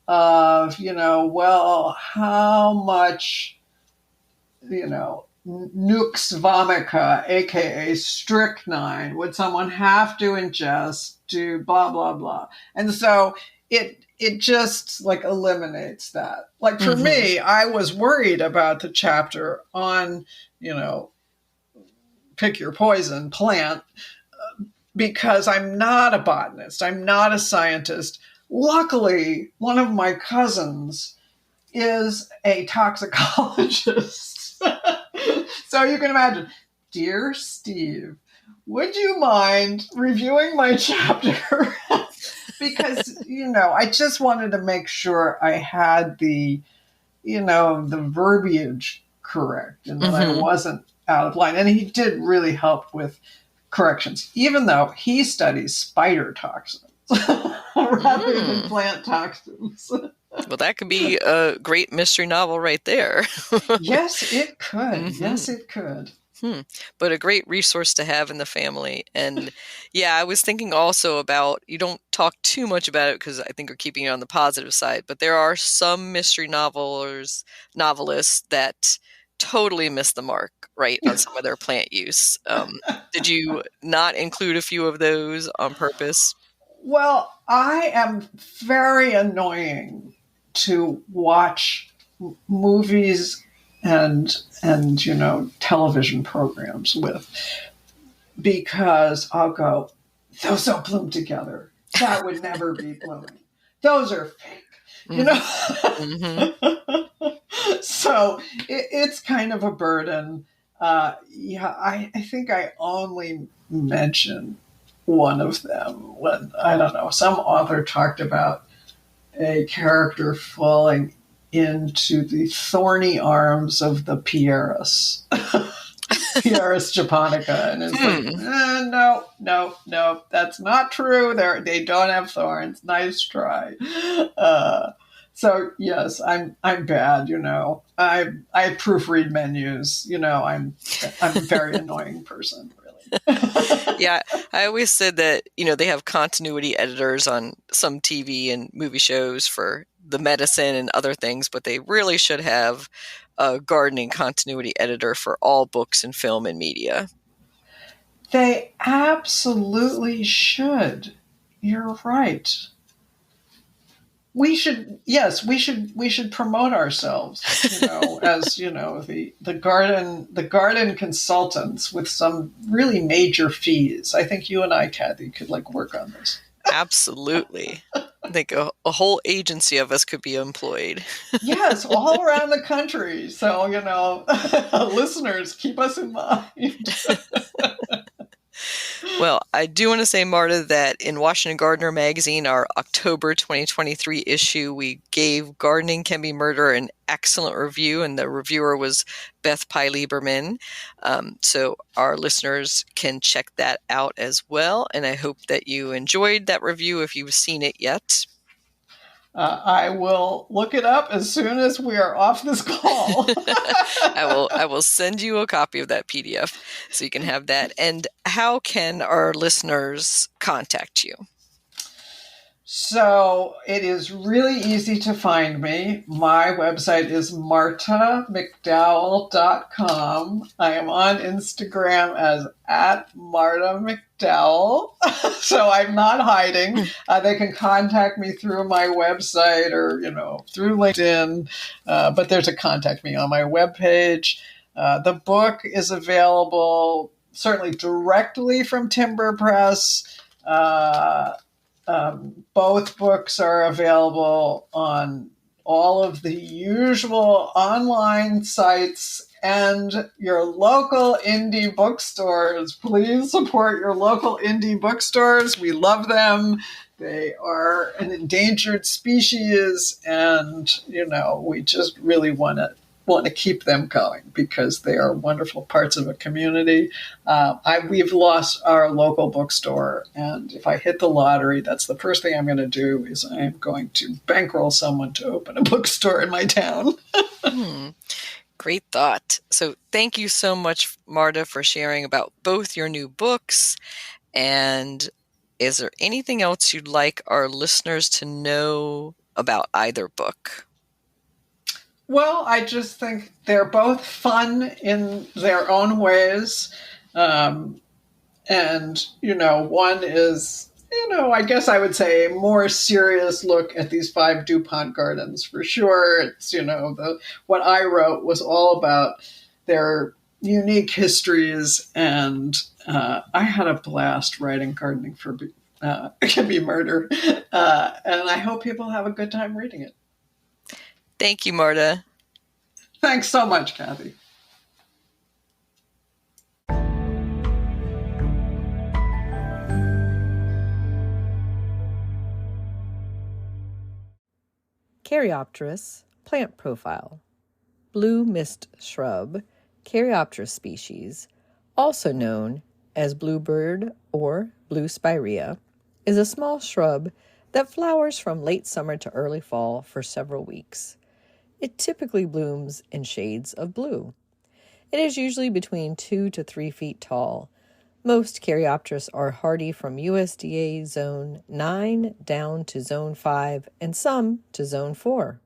of, how much, Nux vomica, aka strychnine, would someone have to ingest to blah, blah, blah. And so it just eliminates that. Like for me, I was worried about the chapter on, pick your poison plant because I'm not a botanist. I'm not a scientist. Luckily, one of my cousins is a toxicologist. So you can imagine, dear Steve, would you mind reviewing my chapter? Because, I just wanted to make sure I had the verbiage correct and that I wasn't out of line. And he did really help with corrections, even though he studies spider toxins rather than plant toxins. Well, that could be a great mystery novel right there. Yes, it could. Yes, it could. But a great resource to have in the family. And yeah, I was thinking also about, you don't talk too much about it because I think we're keeping it on the positive side, but there are some mystery novelists that totally miss the mark, right, on some of their plant use. Did you not include a few of those on purpose? Well, I am very annoying to watch movies and television programs with, because I'll go, those don't bloom together. That would never be blooming. Those are fake, So it's kind of a burden. I think I only mention one of them when, I don't know, some author talked about a character falling into the thorny arms of the Pieris. Pieris japonica. And it's no, that's not true. They don't have thorns. Nice try. So yes, I'm bad, I proofread menus, I'm a very annoying person, really. Yeah, I always said that, they have continuity editors on some TV and movie shows for the medicine and other things, but they really should have a gardening continuity editor for all books and film and media. They absolutely should. You're right. Yes, we should promote ourselves, as, the garden consultants with some really major fees. I think you and I, Kathy, could work on this. Absolutely. I think a whole agency of us could be employed. Yes, all around the country. So, listeners, keep us in mind. Well, I do want to say, Marta, that in Washington Gardener magazine, our October 2023 issue, we gave Gardening Can Be Murder an excellent review, and the reviewer was Beth Pye Lieberman. So our listeners can check that out as well. And I hope that you enjoyed that review if you've seen it yet. I will look it up as soon as we are off this call. I will send you a copy of that PDF so you can have that. And how can our listeners contact you? So it is really easy to find me. My website is martamcdowell.com. I am on Instagram as @Marta McDowell. So I'm not hiding. They can contact me through my website or, through LinkedIn. But there's a contact me on my webpage. The book is available certainly directly from Timber Press. Both books are available on all of the usual online sites and your local indie bookstores. Please support your local indie bookstores. We love them. They are an endangered species, and, we just really want to keep them going because they are wonderful parts of a community. We've lost our local bookstore, and if I hit the lottery, that's the first thing I'm going to do is I'm going to bankroll someone to open a bookstore in my town. Great thought. So thank you so much, Marta, for sharing about both your new books. And is there anything else you'd like our listeners to know about either book? Well, I just think they're both fun in their own ways. And, one is, I guess I would say a more serious look at these 5 DuPont gardens for sure. It's, what I wrote was all about their unique histories. And I had a blast writing Gardening Can Be Murder. And I hope people have a good time reading it. Thank you, Marta. Thanks so much, Kathy. Caryopteris plant profile. Blue Mist Shrub, Caryopteris species, also known as bluebird or blue spirea, is a small shrub that flowers from late summer to early fall for several weeks. It typically blooms in shades of blue. It is usually between 2 to 3 feet tall. Most Caryopteris are hardy from USDA Zone 9 down to Zone 5 and some to Zone 4.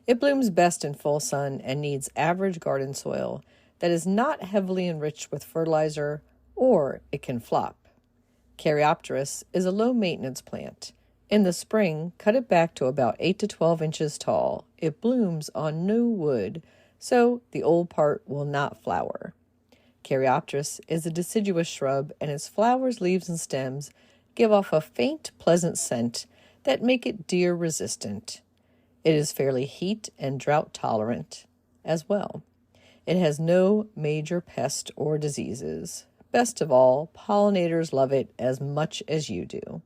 It blooms best in full sun and needs average garden soil that is not heavily enriched with fertilizer, or it can flop. Caryopteris is a low-maintenance plant. In the spring, cut it back to about 8 to 12 inches tall. It blooms on new wood, so the old part will not flower. Caryopteris is a deciduous shrub, and its flowers, leaves, and stems give off a faint, pleasant scent that make it deer-resistant. It is fairly heat and drought tolerant as well. It has no major pest or diseases. Best of all, pollinators love it as much as you do.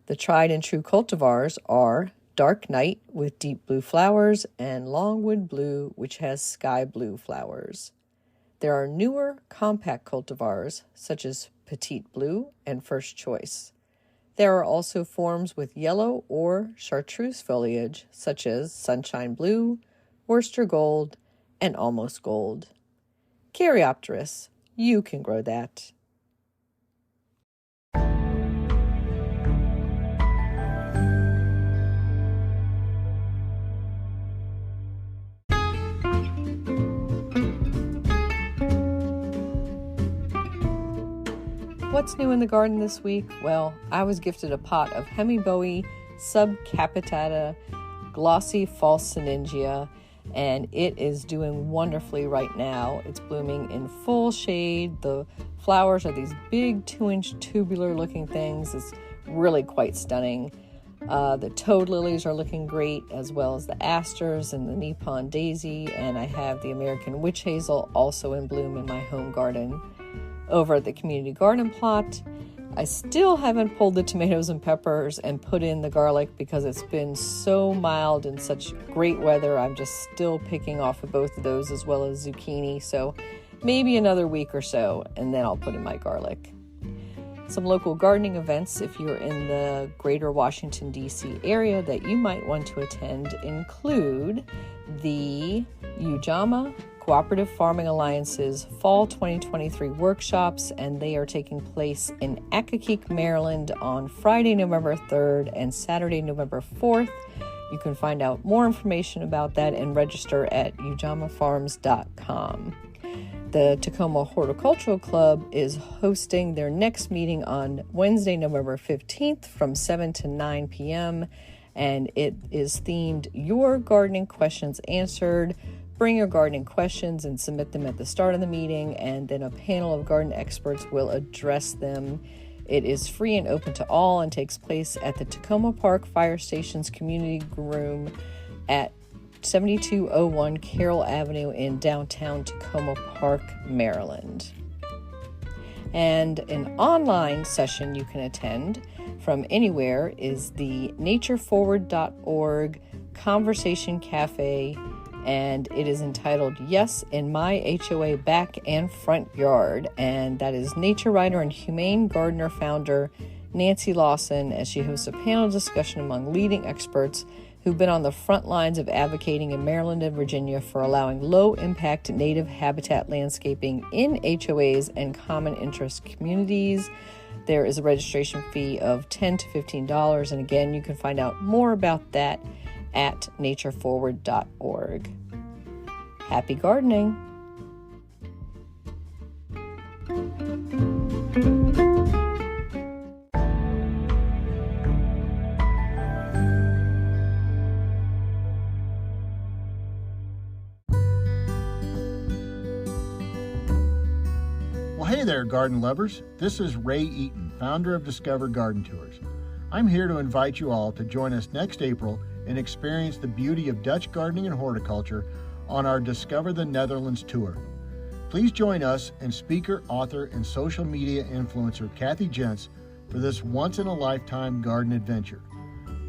The tried and true cultivars are Dark Night with deep blue flowers and Longwood Blue, which has sky blue flowers. There are newer compact cultivars such as Petite Blue and First Choice. There are also forms with yellow or chartreuse foliage such as Sunshine Blue, Worcester Gold, and Almost Gold. Caryopteris, you can grow that. What's new in the garden this week? Well, I was gifted a pot of Hemibowie subcapitata glossy false syningia, and it is doing wonderfully right now. It's blooming in full shade. The flowers are these big 2-inch tubular looking things. It's really quite stunning. The toad lilies are looking great, as well as the asters and the Nippon daisy, and I have the American witch hazel also in bloom in my home garden. Over at the community garden plot, I still haven't pulled the tomatoes and peppers and put in the garlic because it's been so mild and such great weather. I'm just still picking off of both of those, as well as zucchini, so maybe another week or so, and then I'll put in my garlic. Some local gardening events, if you're in the greater Washington D.C. area, that you might want to attend include the UJAMA Cooperative Farming Alliance's Fall 2023 workshops, and they are taking place in Accokeek, Maryland on Friday, November 3rd and Saturday, November 4th. You can find out more information about that and register at ujamafarms.com. The Tacoma Horticultural Club is hosting their next meeting on Wednesday, November 15th from 7 to 9 p.m., and it is themed Your Gardening Questions Answered. Bring your gardening questions and submit them at the start of the meeting, and then a panel of garden experts will address them. It is free and open to all and takes place at the Tacoma Park Fire Station's community room at 7201 Carroll Avenue in downtown Tacoma Park, Maryland. And an online session you can attend from anywhere is the natureforward.org Conversation Cafe, and it is entitled Yes in My HOA Back and Front Yard, and that is nature writer and humane gardener founder Nancy Lawson, as she hosts a panel discussion among leading experts who've been on the front lines of advocating in Maryland and Virginia for allowing low-impact native habitat landscaping in HOAs and common interest communities. There is a registration fee of $10 to $15, and again, you can find out more about that at natureforward.org. Happy gardening! Well, hey there, garden lovers. This is Ray Eaton, founder of Discover Garden Tours. I'm here to invite you all to join us next April and experience the beauty of Dutch gardening and horticulture on our Discover the Netherlands tour. Please join us and speaker, author, and social media influencer Kathy Jentz for this once-in-a-lifetime garden adventure.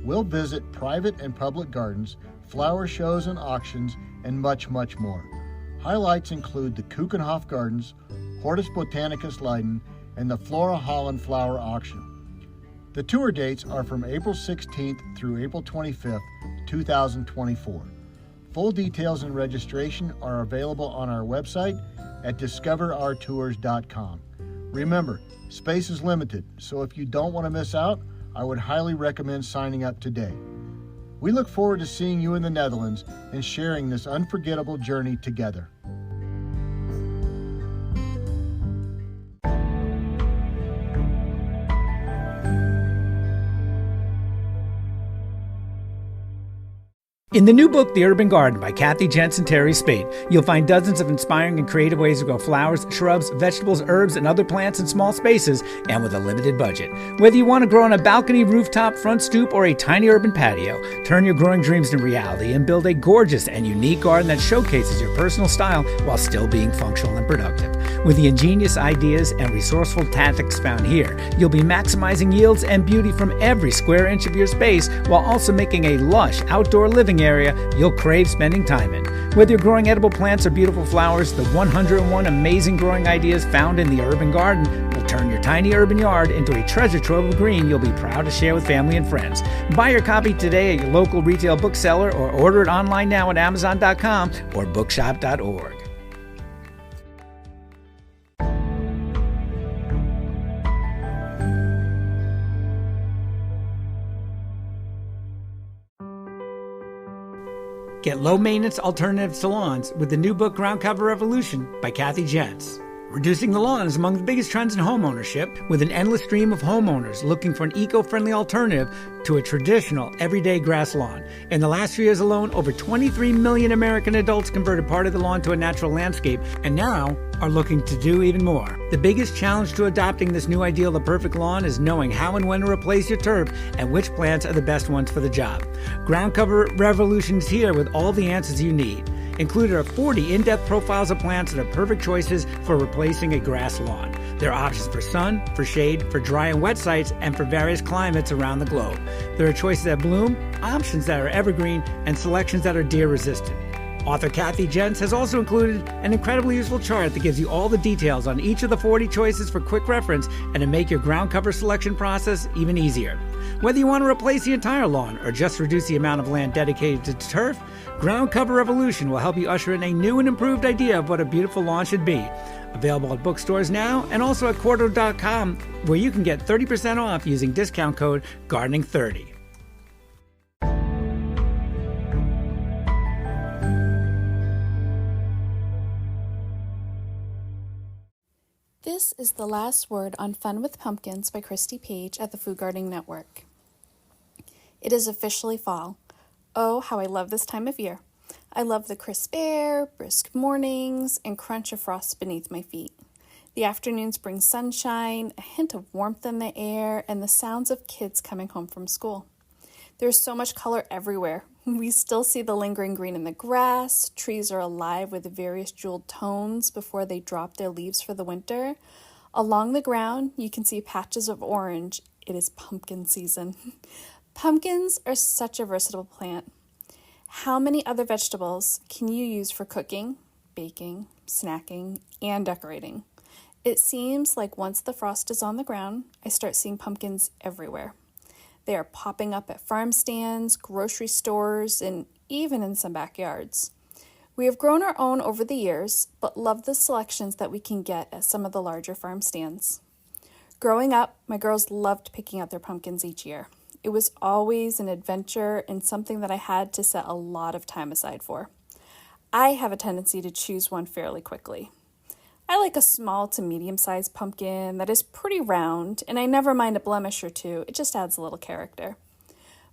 We'll visit private and public gardens, flower shows and auctions, and much, much more. Highlights include the Keukenhof Gardens, Hortus Botanicus Leiden, and the Flora Holland Flower Auction. The tour dates are from April 16th through April 25th, 2024. Full details and registration are available on our website at discoverourtours.com. Remember, space is limited, so if you don't want to miss out, I would highly recommend signing up today. We look forward to seeing you in the Netherlands and sharing this unforgettable journey together. In the new book, The Urban Garden by Kathy Jentz and Terry Spade, you'll find dozens of inspiring and creative ways to grow flowers, shrubs, vegetables, herbs, and other plants in small spaces and with a limited budget. Whether you want to grow on a balcony, rooftop, front stoop, or a tiny urban patio, turn your growing dreams into reality and build a gorgeous and unique garden that showcases your personal style while still being functional and productive. With the ingenious ideas and resourceful tactics found here, you'll be maximizing yields and beauty from every square inch of your space while also making a lush outdoor living area you'll crave spending time in. Whether you're growing edible plants or beautiful flowers, the 101 amazing growing ideas found in the urban garden will turn your tiny urban yard into a treasure trove of green you'll be proud to share with family and friends. Buy your copy today at your local retail bookseller or order it online now at Amazon.com or bookshop.org. Get low-maintenance alternatives to lawns with the new book Ground Cover Revolution by Kathy Jentz. Reducing the lawn is among the biggest trends in homeownership, with an endless stream of homeowners looking for an eco-friendly alternative to a traditional, everyday grass lawn. In the last 3 years alone, over 23 million American adults converted part of the lawn to a natural landscape, and now are looking to do even more. The biggest challenge to adopting this new ideal of the perfect lawn is knowing how and when to replace your turf and which plants are the best ones for the job. Ground Cover Revolution is here with all the answers you need. Included are 40 in-depth profiles of plants that are perfect choices for replacing a grass lawn. There are options for sun, for shade, for dry and wet sites, and for various climates around the globe. There are choices that bloom, options that are evergreen, and selections that are deer-resistant. Author Kathy Jentz has also included an incredibly useful chart that gives you all the details on each of the 40 choices for quick reference and to make your ground cover selection process even easier. Whether you want to replace the entire lawn or just reduce the amount of land dedicated to turf, Ground Cover Revolution will help you usher in a new and improved idea of what a beautiful lawn should be. Available at bookstores now and also at Quarto.com, where you can get 30% off using discount code GARDENING30. This is the last word on Fun with Pumpkins by Christy Page at the Food Gardening Network. It is officially fall. Oh, how I love this time of year. I love the crisp air, brisk mornings, and crunch of frost beneath my feet. The afternoons bring sunshine, a hint of warmth in the air, and the sounds of kids coming home from school. There's so much color everywhere. We still see the lingering green in the grass. Trees are alive with various jeweled tones before they drop their leaves for the winter. Along the ground, you can see patches of orange. It is pumpkin season. Pumpkins are such a versatile plant. How many other vegetables can you use for cooking, baking, snacking, and decorating? It seems like once the frost is on the ground, I start seeing pumpkins everywhere. They are popping up at farm stands, grocery stores, and even in some backyards. We have grown our own over the years, but love the selections that we can get at some of the larger farm stands. Growing up, my girls loved picking out their pumpkins each year. It was always an adventure and something that I had to set a lot of time aside for. I have a tendency to choose one fairly quickly. I like a small to medium-sized pumpkin that is pretty round, and I never mind a blemish or two. It just adds a little character.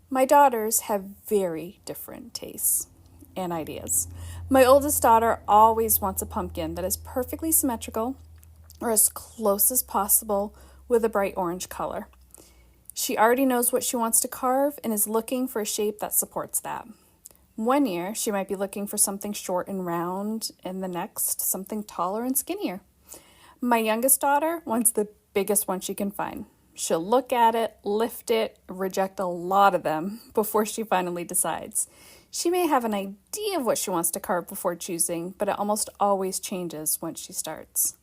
My daughters have very different tastes and ideas. My oldest daughter always wants a pumpkin that is perfectly symmetrical or as close as possible with a bright orange color. She already knows what she wants to carve and is looking for a shape that supports that. One year, she might be looking for something short and round, and the next, something taller and skinnier. My youngest daughter wants the biggest one she can find. She'll look at it, lift it, reject a lot of them before she finally decides. She may have an idea of what she wants to carve before choosing, but it almost always changes once she starts.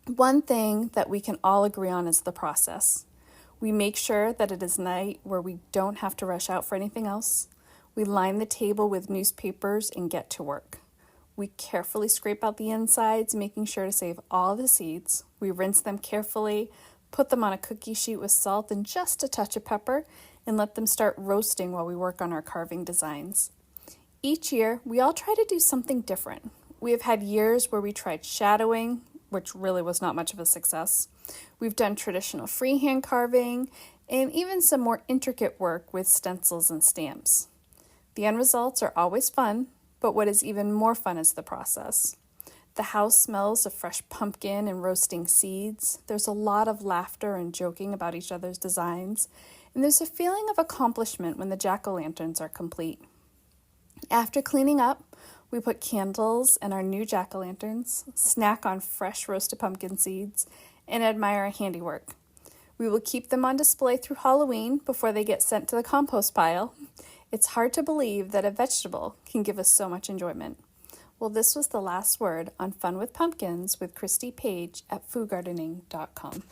One thing that we can all agree on is the process. We make sure that it is night where we don't have to rush out for anything else. We line the table with newspapers and get to work. We carefully scrape out the insides, making sure to save all the seeds. We rinse them carefully, put them on a cookie sheet with salt and just a touch of pepper, and let them start roasting while we work on our carving designs. Each year, we all try to do something different. We have had years where we tried shadowing, which really was not much of a success. We've done traditional freehand carving, and even some more intricate work with stencils and stamps. The end results are always fun, but what is even more fun is the process. The house smells of fresh pumpkin and roasting seeds. There's a lot of laughter and joking about each other's designs, and there's a feeling of accomplishment when the jack-o'-lanterns are complete. After cleaning up, we put candles in our new jack-o'-lanterns, snack on fresh roasted pumpkin seeds, and admire our handiwork. We will keep them on display through Halloween before they get sent to the compost pile. It's hard to believe that a vegetable can give us so much enjoyment. Well, this was the last word on Fun with Pumpkins with Christy Page at foodgardening.com.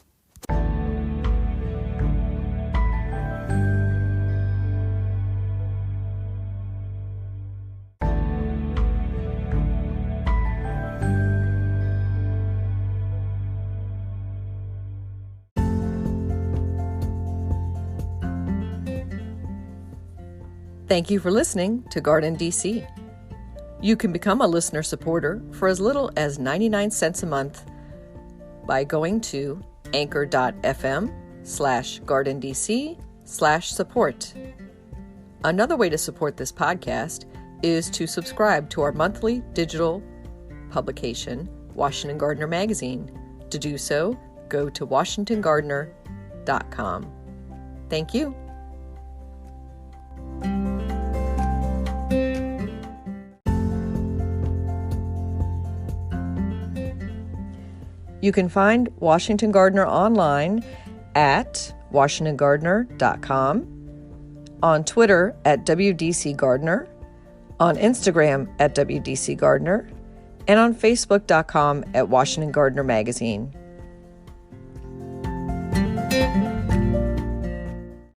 Thank you for listening to GardenDC. You can become a listener supporter for as little as 99 cents a month by going to anchor.fm/GardenDC/support. Another way to support this podcast is to subscribe to our monthly digital publication, Washington Gardener Magazine. To do so, go to washingtongardener.com. Thank you. You can find Washington Gardener online at washingtongardener.com, on Twitter at WDC Gardener, on Instagram at WDC Gardener, and on Facebook.com at Washington Gardener Magazine.